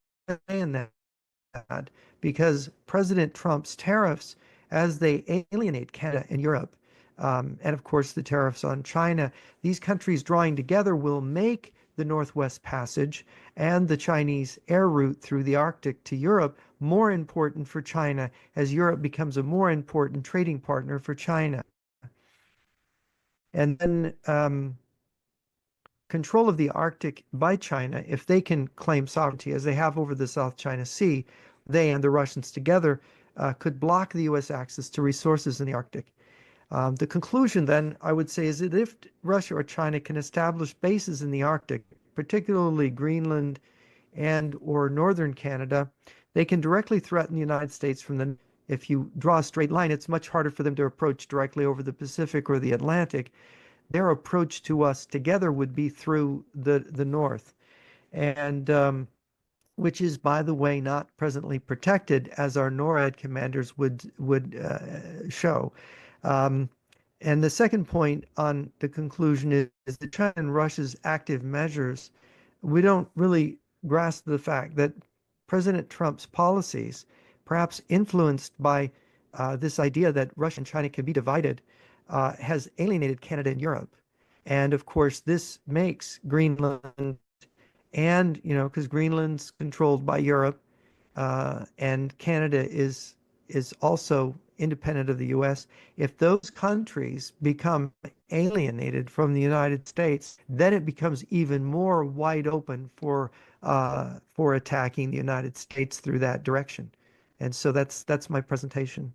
in that, because President Trump's tariffs, as they alienate Canada and Europe, and of course the tariffs on China, these countries drawing together will make the Northwest Passage and the Chinese air route through the Arctic to Europe more important for China, as Europe becomes a more important trading partner for China. And then control of the Arctic by China, if they can claim sovereignty, as they have over the South China Sea, they and the Russians together could block the U.S. access to resources in the Arctic. The conclusion then, I would say, is that if Russia or China can establish bases in the Arctic, particularly Greenland and or northern Canada, they can directly threaten the United States from the. If you draw a straight line, it's much harder for them to approach directly over the Pacific or the Atlantic. Their approach to us together would be through the north, and which is, by the way, not presently protected, as our NORAD commanders would show. And the second point on the conclusion is that China and Russia's active measures, we don't really grasp the fact that President Trump's policies, perhaps influenced by this idea that Russia and China can be divided, has alienated Canada and Europe. And of course, this makes Greenland, and, because Greenland's controlled by Europe, and Canada is also independent of the U.S. If those countries become alienated from the United States, then it becomes even more wide open for attacking the United States through that direction. And so that's my presentation.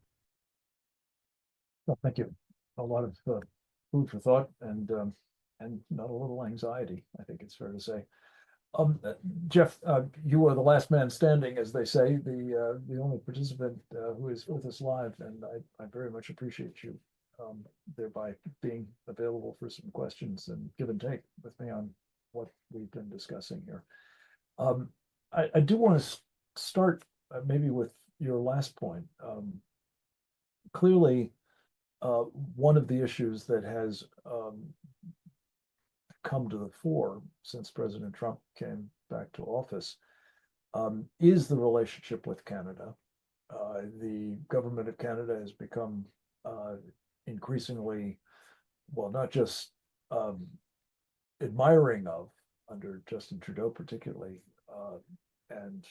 Well, thank you. A lot of food for thought and not a little anxiety, I think it's fair to say. Jeff, you are the last man standing, as they say, the only participant who is with us live, and I very much appreciate you thereby being available for some questions and give and take with me on what we've been discussing here. I do want to start maybe with your last point. Clearly, one of the issues that has come to the fore since President Trump came back to office is the relationship with Canada. The government of Canada has become increasingly, well, not just admiring of, under Justin Trudeau particularly, and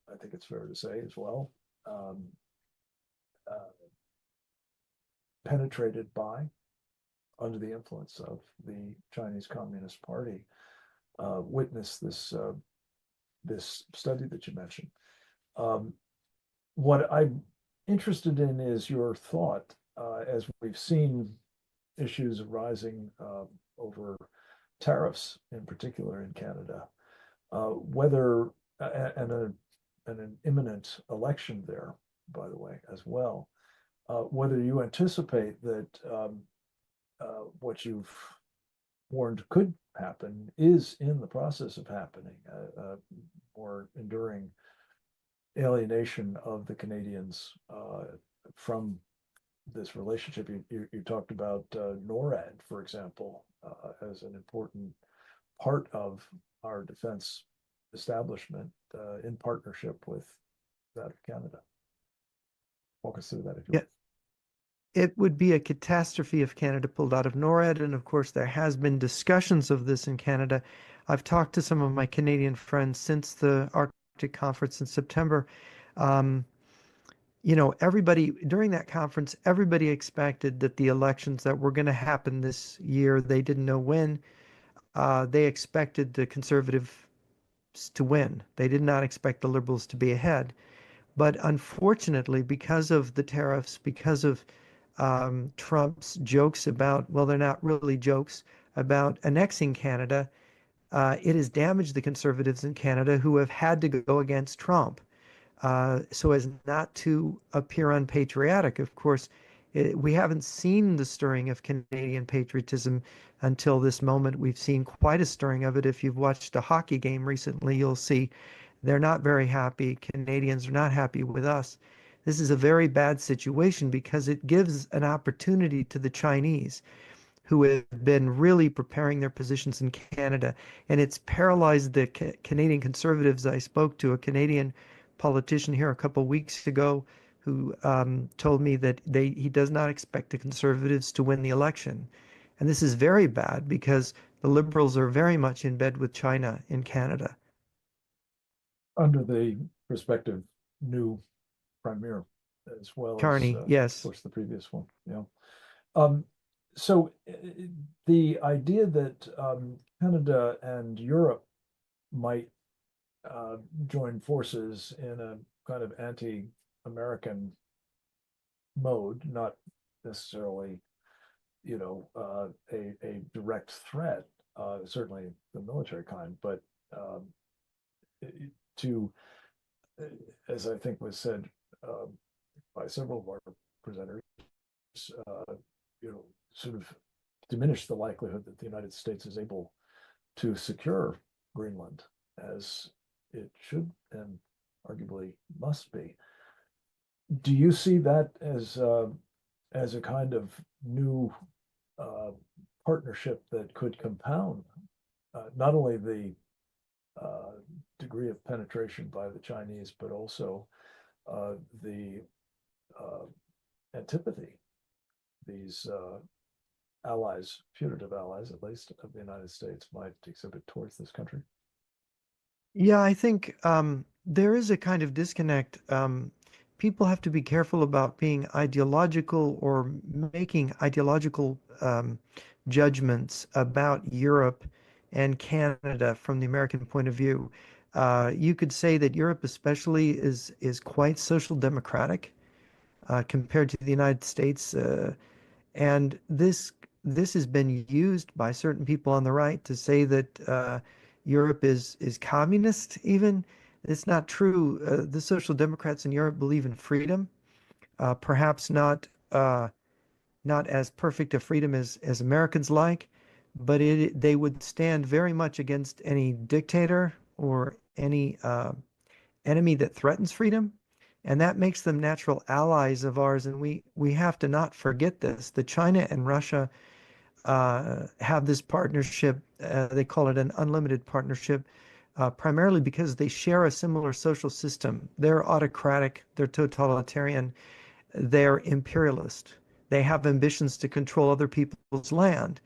I think it's fair to say as well, penetrated by, under the influence of the Chinese Communist Party. Witness this this study that you mentioned. What I'm interested in is your thought, as we've seen issues arising over tariffs, in particular in Canada, whether and an imminent election there, by the way, as well, whether you anticipate that what you've warned could happen is in the process of happening, more enduring alienation of the Canadians from this relationship. You talked about NORAD, for example, as an important part of our defense establishment in partnership with that of Canada. Walk us through that, if you will. It would be a catastrophe if Canada pulled out of NORAD, and of course there has been discussions of this in Canada. I've talked to some of my Canadian friends since the Arctic conference in September. Everybody during that conference, everybody expected that the elections that were going to happen this year, they didn't know when. They expected the Conservatives to win. They did not expect the Liberals to be ahead. But unfortunately, because of the tariffs, because of Trump's jokes about, well, they're not really jokes, about annexing Canada, it has damaged the conservatives in Canada who have had to go against Trump so as not to appear unpatriotic. Of course, we haven't seen the stirring of Canadian patriotism until this moment. We've seen quite a stirring of it. If you've watched a hockey game recently, you'll see they're not very happy. Canadians are not happy with us. This is a very bad situation because it gives an opportunity to the Chinese who have been really preparing their positions in Canada. And it's paralyzed the Canadian conservatives. I spoke to a Canadian politician here a couple of weeks ago who told me that he does not expect the conservatives to win the election. And this is very bad because the Liberals are very much in bed with China in Canada. Under the prospective new premier, as well Carney, as, yes. of course, the previous one. Yeah. So the idea that Canada and Europe might join forces in a kind of anti-American mode, not necessarily, a direct threat, certainly the military kind, but to, as I think was said by several of our presenters, sort of diminish the likelihood that the United States is able to secure Greenland as it should and arguably must be. Do you see that as a kind of new partnership that could compound not only the degree of penetration by the Chinese, but also the antipathy these allies, putative allies, at least, of the United States might exhibit towards this country? Yeah, I think there is a kind of disconnect. People have to be careful about being ideological or making ideological judgments about Europe and Canada from the American point of view. You could say that Europe especially is quite social democratic compared to the United States. And this has been used by certain people on the right to say that Europe is communist even. It's not true. The Social Democrats in Europe believe in freedom, perhaps not as perfect a freedom as Americans like, but they would stand very much against any dictator or any enemy that threatens freedom. And that makes them natural allies of ours. And we have to not forget this. The China and Russia have this partnership. They call it an unlimited partnership, primarily because they share a similar social system. They're autocratic, they're totalitarian, they're imperialist. They have ambitions to control other people's land.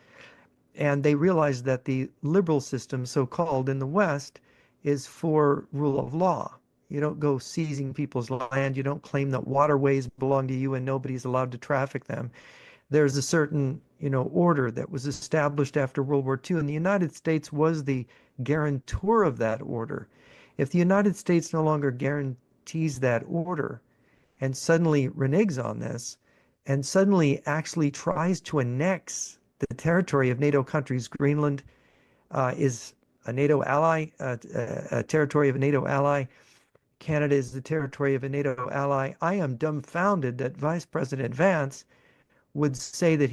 And they realize that the liberal system, so-called in the West, is for rule of law. You don't go seizing people's land. You don't claim that waterways belong to you and nobody's allowed to traffic them. There's a certain, order that was established after World War II, and the United States was the guarantor of that order. If the United States no longer guarantees that order and suddenly reneges on this and suddenly actually tries to annex the territory of NATO countries, Greenland is a NATO ally, a territory of a NATO ally. Canada is the territory of a NATO ally. I am dumbfounded that Vice President Vance would say that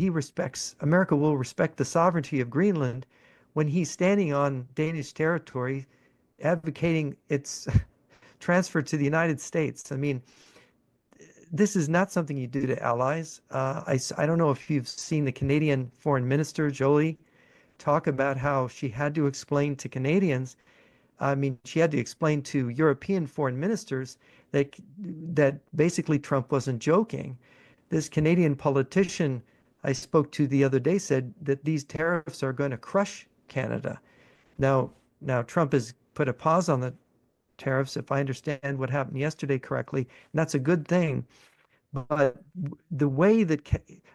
America will respect the sovereignty of Greenland when he's standing on Danish territory advocating its transfer to the United States. I mean, this is not something you do to allies. I don't know if you've seen the Canadian Foreign Minister, Jolie, talk about how she had to explain to Canadians, she had to explain to European foreign ministers that basically Trump wasn't joking. This Canadian politician I spoke to the other day said that these tariffs are going to crush Canada. Now Trump has put a pause on the tariffs, if I understand what happened yesterday correctly, and that's a good thing. But the way that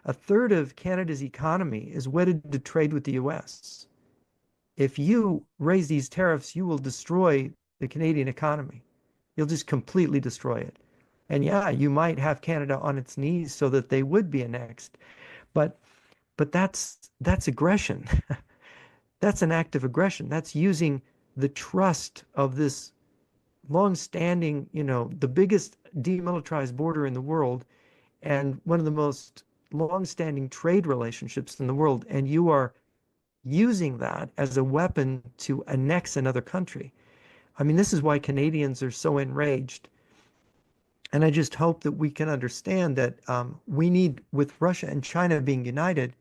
a third of Canada's economy is wedded to trade with the U.S., if you raise these tariffs, you will destroy the Canadian economy. You'll just completely destroy it. And yeah, you might have Canada on its knees so that they would be annexed. But that's aggression. That's an act of aggression. That's using the trust of this long-standing, the biggest demilitarized border in the world and one of the most long-standing trade relationships in the world. And you are using that as a weapon to annex another country. I mean, this is why Canadians are so enraged. And I just hope that we can understand that we need, with Russia and China being united,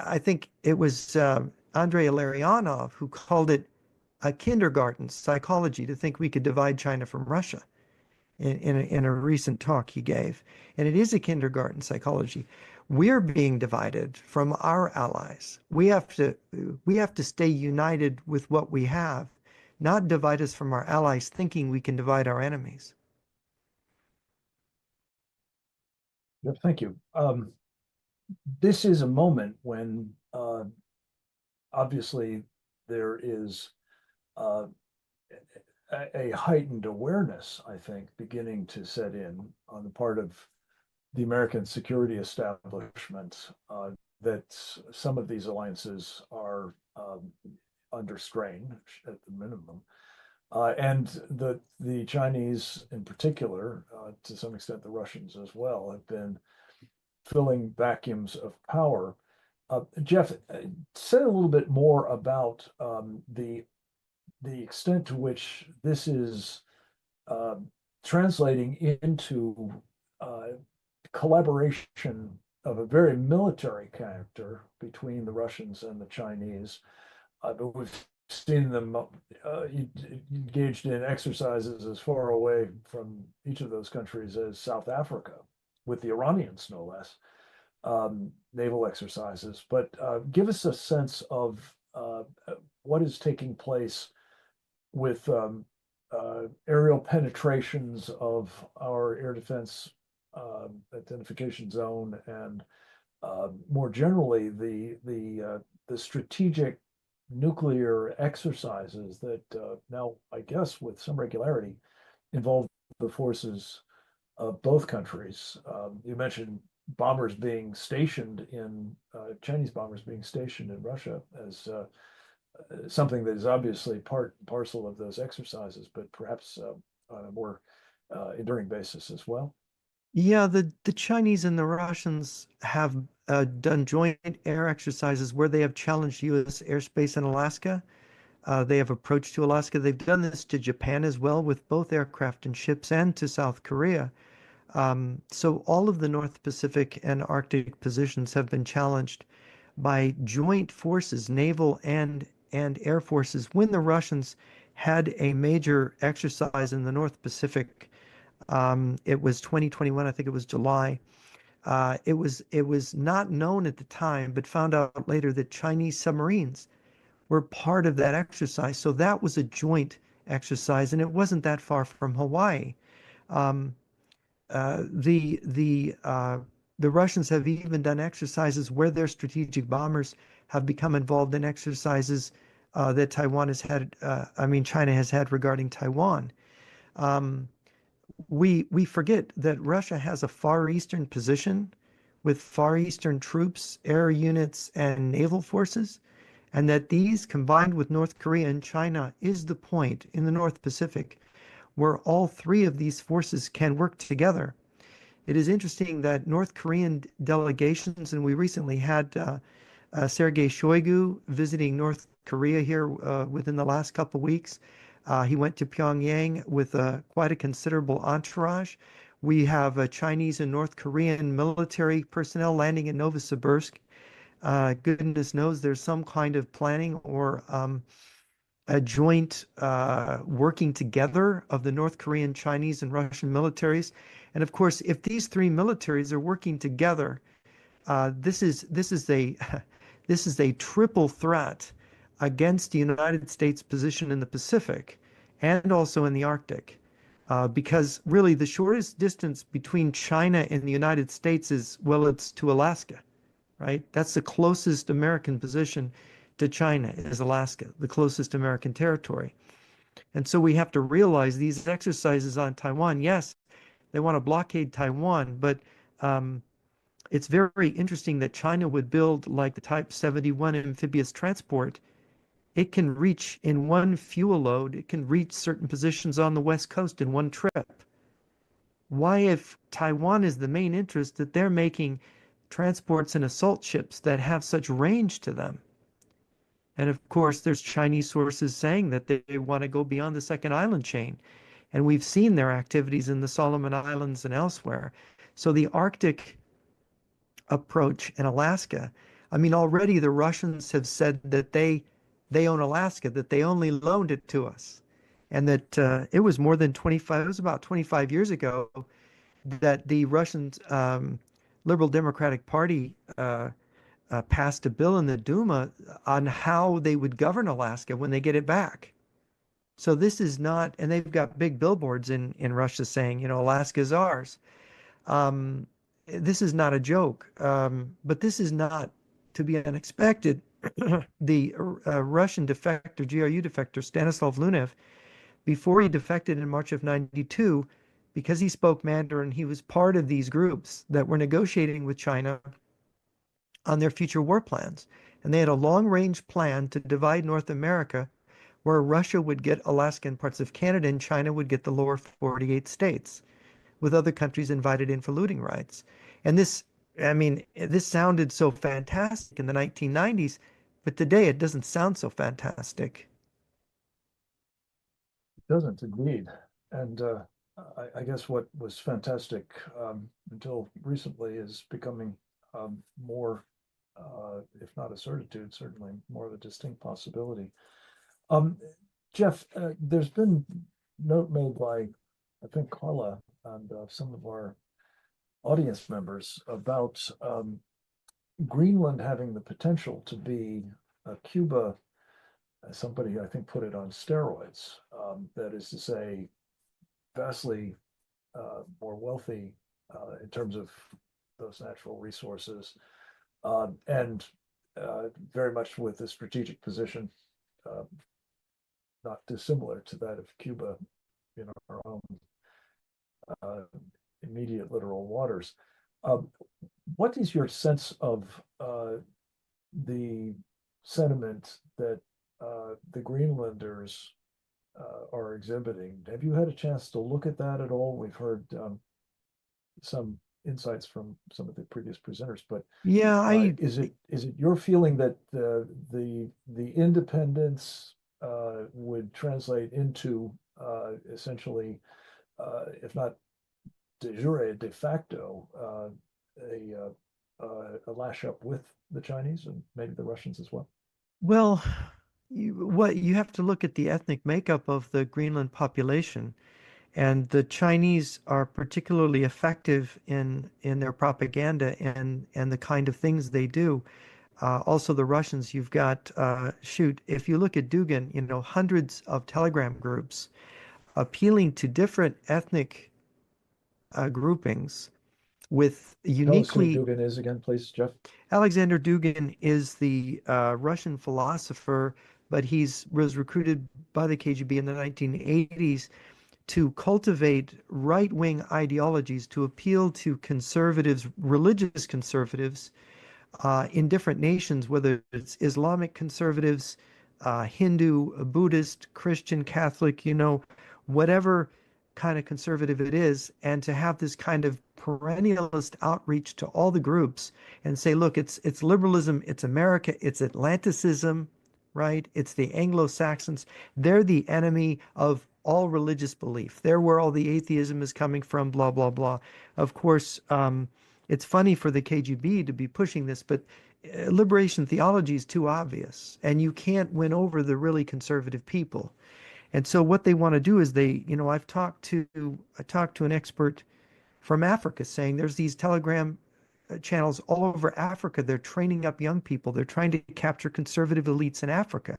I think it was Andrei Illarionov who called it a kindergarten psychology to think we could divide China from Russia in a recent talk he gave. And it is a kindergarten psychology. We're being divided from our allies. We have to stay united with what we have, not divide us from our allies thinking we can divide our enemies. Yep, thank you. This is a moment when obviously there is a heightened awareness, I think, beginning to set in on the part of the American security establishment that some of these alliances are under strain at the minimum. And the Chinese in particular, to some extent the Russians as well, have been filling vacuums of power. Jeff, say a little bit more about the extent to which this is translating into collaboration of a very military character between the Russians and the Chinese. But we've seen them engaged in exercises as far away from each of those countries as South Africa, with the Iranians, no less, naval exercises. But give us a sense of what is taking place with aerial penetrations of our air defense identification zone, and more generally the strategic nuclear exercises that now, I guess, with some regularity, involve the forces of both countries. You mentioned bombers being stationed in Chinese bombers being stationed in Russia as something that is obviously part and parcel of those exercises, but perhaps on a more enduring basis as well. Yeah, the Chinese and the Russians have done joint air exercises where they have challenged U.S. airspace in Alaska. They have approached to Alaska. They've done this to Japan as well with both aircraft and ships, and to South Korea. So all of the North Pacific and Arctic positions have been challenged by joint forces, naval and air forces. When the Russians had a major exercise in the North Pacific, it was 2021, I think it was July. It was not known at the time, but found out later that Chinese submarines were part of that exercise. So that was a joint exercise, and it wasn't that far from Hawaii. The Russians have even done exercises where their strategic bombers have become involved in exercises that China has had regarding Taiwan. We forget that Russia has a Far Eastern position with Far Eastern troops, air units, and naval forces, and that these, combined with North Korea and China, is the point in the North Pacific where all three of these forces can work together. It is interesting that North Korean delegations, and we recently had Sergei Shoigu visiting North Korea here within the last couple of weeks. He went to Pyongyang with quite a considerable entourage. We have Chinese and North Korean military personnel landing in Novosibirsk. Goodness knows there's some kind of planning or a joint working together of the North Korean, Chinese, and Russian militaries. And of course, if these three militaries are working together, this is a triple threat against the United States position in the Pacific and also in the Arctic. Because really the shortest distance between China and the United States it's to Alaska, right? That's the closest American position to China is Alaska, the closest American territory. And so we have to realize these exercises on Taiwan, yes, they want to blockade Taiwan, but it's very interesting that China would build like the Type 71 amphibious transport. It can reach in one fuel load, it can reach certain positions on the West Coast in one trip. Why, if Taiwan is the main interest, that they're making transports and assault ships that have such range to them? And of course, there's Chinese sources saying that they want to go beyond the second island chain. And we've seen their activities in the Solomon Islands and elsewhere. So the Arctic approach in Alaska, I mean, already the Russians have said that they own Alaska, that they only loaned it to us. And that it was more than 25, it was about 25 years ago that the Russian Liberal Democratic Party passed a bill in the Duma on how they would govern Alaska when they get it back. So this is not, and they've got big billboards in Russia saying, you know, Alaska is ours. This is not a joke, but this is not to be unexpected. The Russian defector, GRU defector, Stanislav Lunev, before he defected in March of '92, because he spoke Mandarin, he was part of these groups that were negotiating with China on their future war plans. And they had a long-range plan to divide North America, where Russia would get Alaska and parts of Canada, and China would get the lower 48 states, with other countries invited in for looting rights. And this, I mean, this sounded so fantastic in the 1990s, but today it doesn't sound so fantastic. It doesn't, indeed. And I guess what was fantastic until recently is becoming more, if not a certitude, certainly more of a distinct possibility. Jeff, there's been note made by, I think, Carla and some of our audience members about Greenland having the potential to be a Cuba, somebody I think put it on steroids, that is to say, vastly more wealthy in terms of those natural resources, and very much with a strategic position not dissimilar to that of Cuba in our own immediate littoral waters. What is your sense of the sentiment that the Greenlanders are exhibiting? Have you had a chance to look at that at all? We've heard some insights from some of the previous presenters, but yeah, is it your feeling that the independence would translate into essentially, if not de jure, de facto, a lash up with the Chinese and maybe the Russians as well? Well, you have to look at the ethnic makeup of the Greenland population, and the Chinese are particularly effective in their propaganda and the kind of things they do. Also, the Russians, you've got, if you look at Dugin, you know, hundreds of Telegram groups appealing to different ethnic groupings with uniquely. Tell us who Dugin is again, please, Jeff. Alexander Dugin is the Russian philosopher, but he was recruited by the KGB in the 1980s to cultivate right-wing ideologies, to appeal to conservatives, religious conservatives, in different nations, whether it's Islamic conservatives, Hindu, Buddhist, Christian, Catholic, you know, whatever kind of conservative it is, and to have this kind of perennialist outreach to all the groups and say, look, it's liberalism, it's America, it's Atlanticism, right? It's the Anglo-Saxons. They're the enemy of all religious belief. They're where all the atheism is coming from, blah, blah, blah. Of course, it's funny for the KGB to be pushing this, but liberation theology is too obvious, and you can't win over the really conservative people. And so what they want to do is I talked to an expert from Africa saying there's these Telegram channels all over Africa. They're training up young people. They're trying to capture conservative elites in Africa.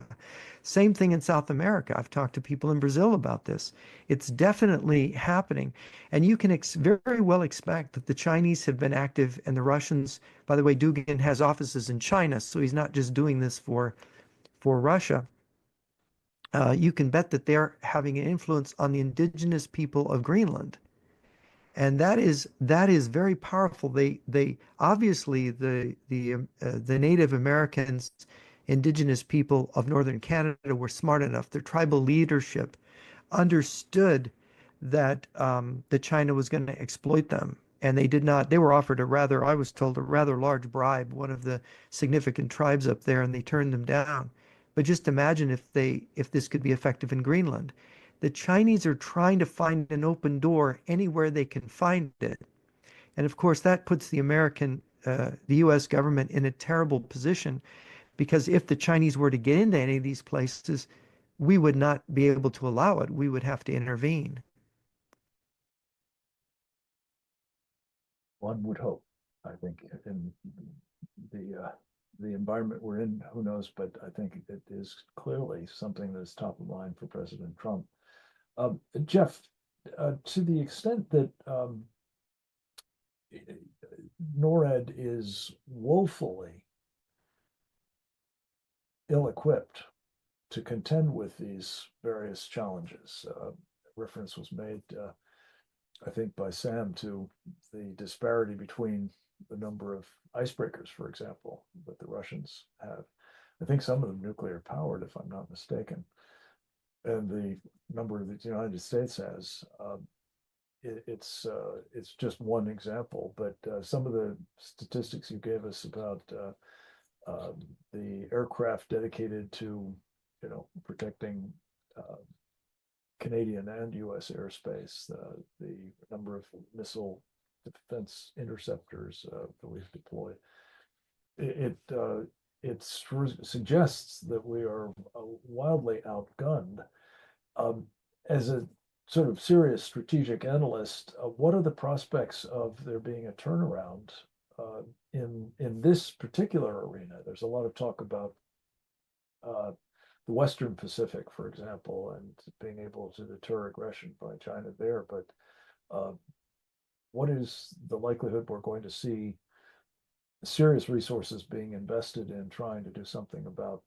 Same thing in South America. I've talked to people in Brazil about this. It's definitely happening. And you can very well expect that the Chinese have been active, and the Russians, by the way, Dugin has offices in China, so he's not just doing this for Russia. you can bet that they're having an influence on the indigenous people of Greenland. And that is very powerful. They obviously the Native Americans, indigenous people of northern Canada were smart enough. Their tribal leadership understood that China was going to exploit them, and they did not. They were offered I was told, a rather large bribe, one of the significant tribes up there, and they turned them down. But just imagine if this could be effective in Greenland. The Chinese are trying to find an open door anywhere they can find it. And of course, that puts the U.S. government in a terrible position, because if the Chinese were to get into any of these places, we would not be able to allow it. We would have to intervene. One would hope, I think, in the environment we're in, who knows, but I think it is clearly something that's top of mind for President Trump. Jeff, to the extent that NORAD is woefully ill-equipped to contend with these various challenges, reference was made, I think, by Sam to the disparity between the number of icebreakers, for example, that the Russians have. I think some of them nuclear powered, if I'm not mistaken, and the number that the United States has. It's just one example, but some of the statistics you gave us about the aircraft dedicated to, protecting Canadian and U.S. airspace, the number of missile defense interceptors that we've deployed, it suggests that we are wildly outgunned. As a sort of serious strategic analyst, what are the prospects of there being a turnaround in this particular arena? There's a lot of talk about the Western Pacific, for example, and being able to deter aggression by China there. But what is the likelihood we're going to see serious resources being invested in trying to do something about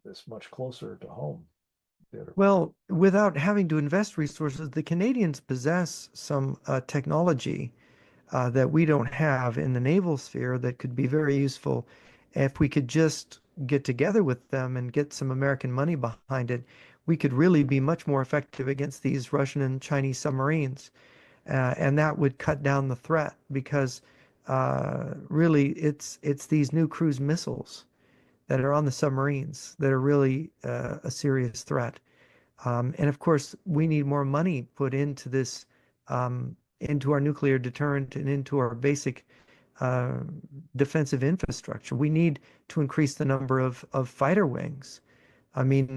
this much closer to home? Well, without having to invest resources, the Canadians possess some technology that we don't have in the naval sphere that could be very useful if we could just get together with them and get some American money behind it. We could really be much more effective against these Russian and Chinese submarines, and that would cut down the threat, because really it's these new cruise missiles that are on the submarines that are really a serious threat. And of course, we need more money put into this, into our nuclear deterrent and into our basic defensive infrastructure. We need to increase the number of fighter wings. I mean,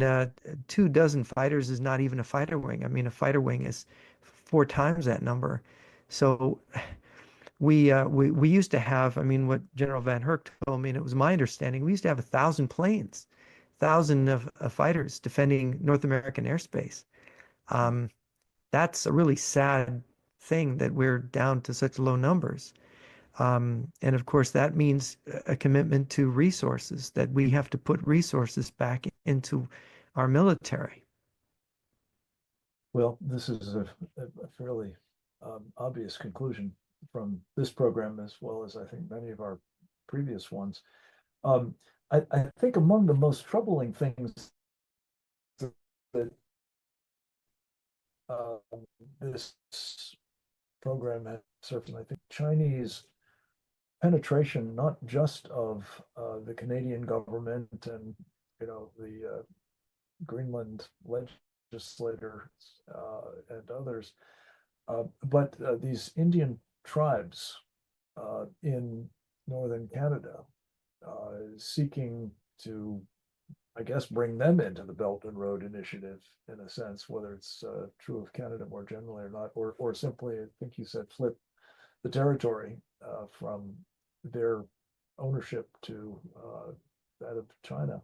24 fighters is not even a fighter wing. I mean, a fighter wing is 4 times that number. So we used to have, I mean, what General Van Herk told me, and it was my understanding, we used to have 1,000 planes, 1,000 of fighters defending North American airspace. That's a really sad thing that we're down to such low numbers. And of course, that means a commitment to resources, that we have to put resources back into our military. Well, this is a fairly obvious conclusion from this program, as well as I think many of our previous ones. I think among the most troubling things that this program has served, I think, Chinese penetration, not just of the Canadian government and the Greenland legislators and others, but these Indian tribes in northern Canada, seeking to, I guess, bring them into the Belt and Road Initiative in a sense, whether it's true of Canada more generally or not, or simply, I think you said, flip the territory from their ownership to that of China.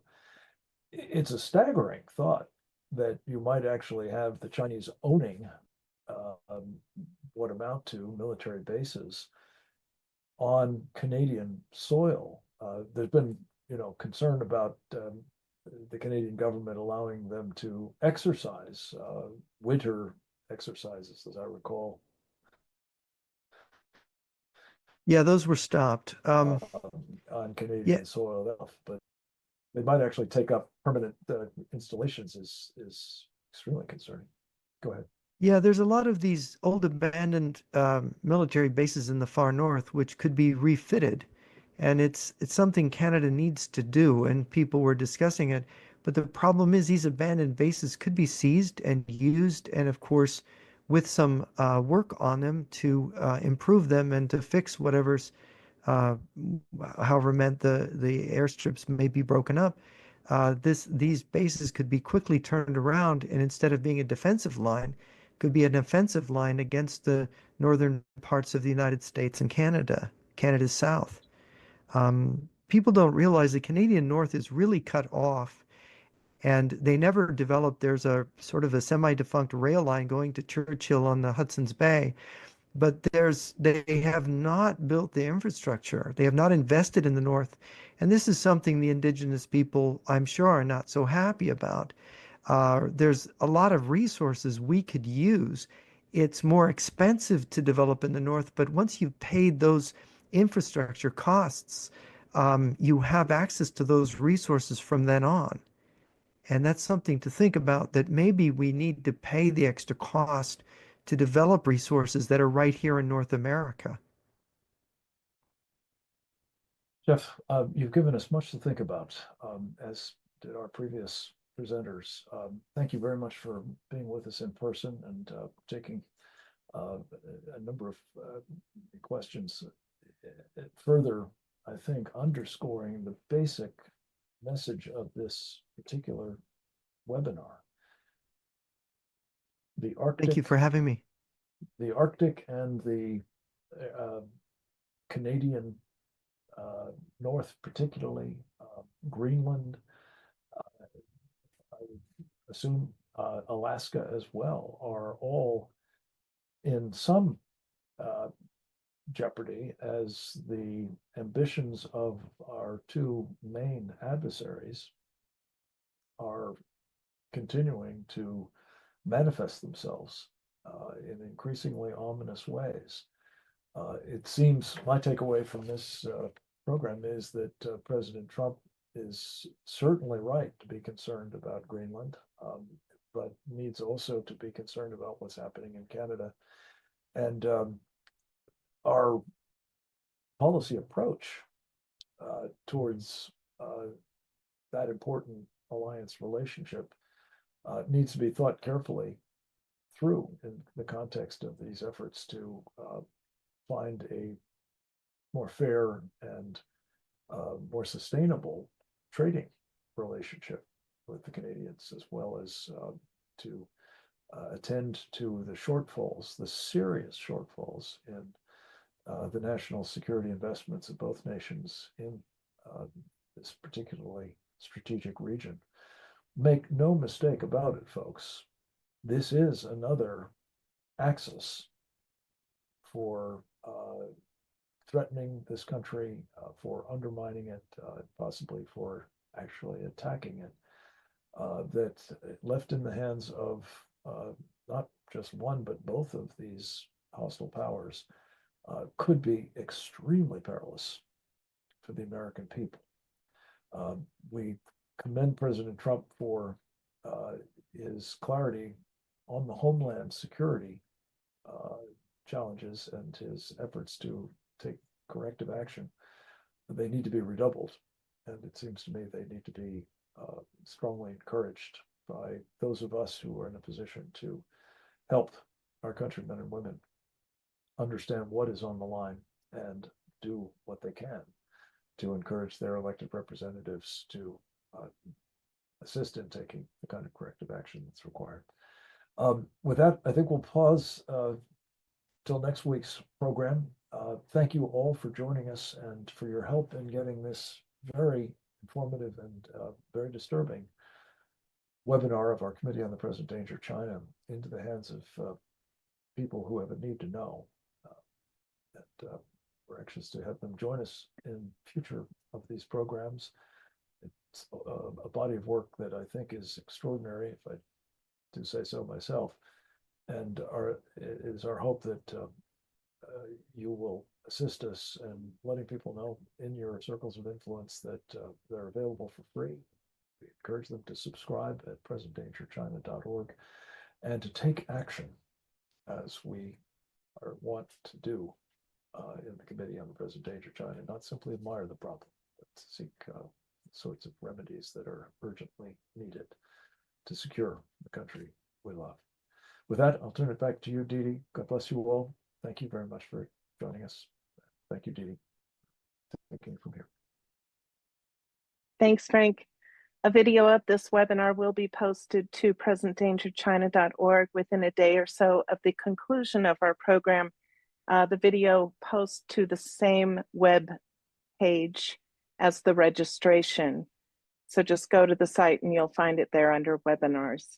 It's a staggering thought that you might actually have the Chinese owning what amount to military bases on Canadian soil. There's been, concern about the Canadian government allowing them to exercise winter exercises, as I recall. Yeah, those were stopped. On Canadian yeah. soil, but they might actually take up permanent installations is extremely concerning. Go ahead. Yeah, there's a lot of these old abandoned military bases in the far north which could be refitted, and it's something Canada needs to do, and people were discussing it. But the problem is these abandoned bases could be seized and used, and of course, with some work on them to improve them and to fix whatever's however meant the airstrips may be broken up. These bases could be quickly turned around, and instead of being a defensive line, could be an offensive line against the northern parts of the United States and Canada's south. People don't realize the Canadian North is really cut off, and they never developed. There's a sort of a semi-defunct rail line going to Churchill on the Hudson's Bay, but they have not built the infrastructure. They have not invested in the North, and this is something the Indigenous people, I'm sure, are not so happy about. There's a lot of resources we could use. It's more expensive to develop in the North, but once you've paid those infrastructure costs, you have access to those resources from then on. And that's something to think about, that maybe we need to pay the extra cost to develop resources that are right here in North America. Jeff, you've given us much to think about, as did our previous presenters. Thank you very much for being with us in person and taking a number of questions. Further, I think, underscoring the basic message of this particular webinar. The Arctic. Thank you for having me. The Arctic and the Canadian North, particularly Greenland, I assume Alaska as well, are all in some jeopardy as the ambitions of our two main adversaries are continuing to manifest themselves in increasingly ominous ways. It seems my takeaway from this program is that President Trump is certainly right to be concerned about Greenland, but needs also to be concerned about what's happening in Canada. And our policy approach towards that important alliance relationship needs to be thought carefully through in the context of these efforts to find a more fair and more sustainable trading relationship with the Canadians, as well as to attend to the shortfalls, the serious shortfalls in the national security investments of both nations in this particularly strategic region. Make no mistake about it, folks. This is another axis for threatening this country, for undermining it, possibly for actually attacking it, that left in the hands of not just one, but both of these hostile powers could be extremely perilous for the American people. We commend President Trump for his clarity on the homeland security challenges and his efforts to take corrective action. They need to be redoubled, and it seems to me they need to be strongly encouraged by those of us who are in a position to help our countrymen and women understand what is on the line and do what they can to encourage their elected representatives to assist in taking the kind of corrective action that's required. With that, I think we'll pause till next week's program. Thank you all for joining us and for your help in getting this very informative and very disturbing webinar of our Committee on the Present Danger of China into the hands of people who have a need to know. And we're anxious to have them join us in future of these programs. It a body of work that I think is extraordinary, if I do say so myself. And it is our hope that you will assist us in letting people know in your circles of influence that they're available for free. We encourage them to subscribe at presentdangerchina.org and to take action as we want to do in the Committee on the Present Danger China, not simply admire the problem, but to seek sorts of remedies that are urgently needed to secure the country we love. With that, I'll turn it back to you, Didi. God bless you all. Thank you very much for joining us. Thank you, Didi. Taking it from here. Thanks, Frank. A video of this webinar will be posted to presentdangerchina.org within a day or so of the conclusion of our program. The video posts to the same web page as the registration. So just go to the site and you'll find it there under webinars.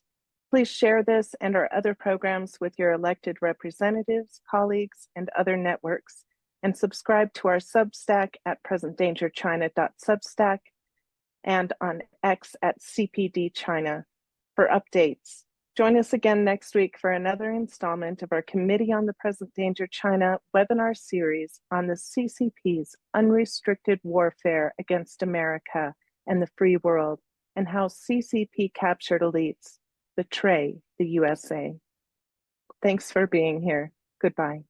Please share this and our other programs with your elected representatives, colleagues, and other networks, and subscribe to our Substack at presentdangerchina.substack and on X at CPD China for updates. Join us again next week for another installment of our Committee on the Present Danger China webinar series on the CCP's unrestricted warfare against America and the free world, and how CCP captured elites betray the USA. Thanks for being here. Goodbye.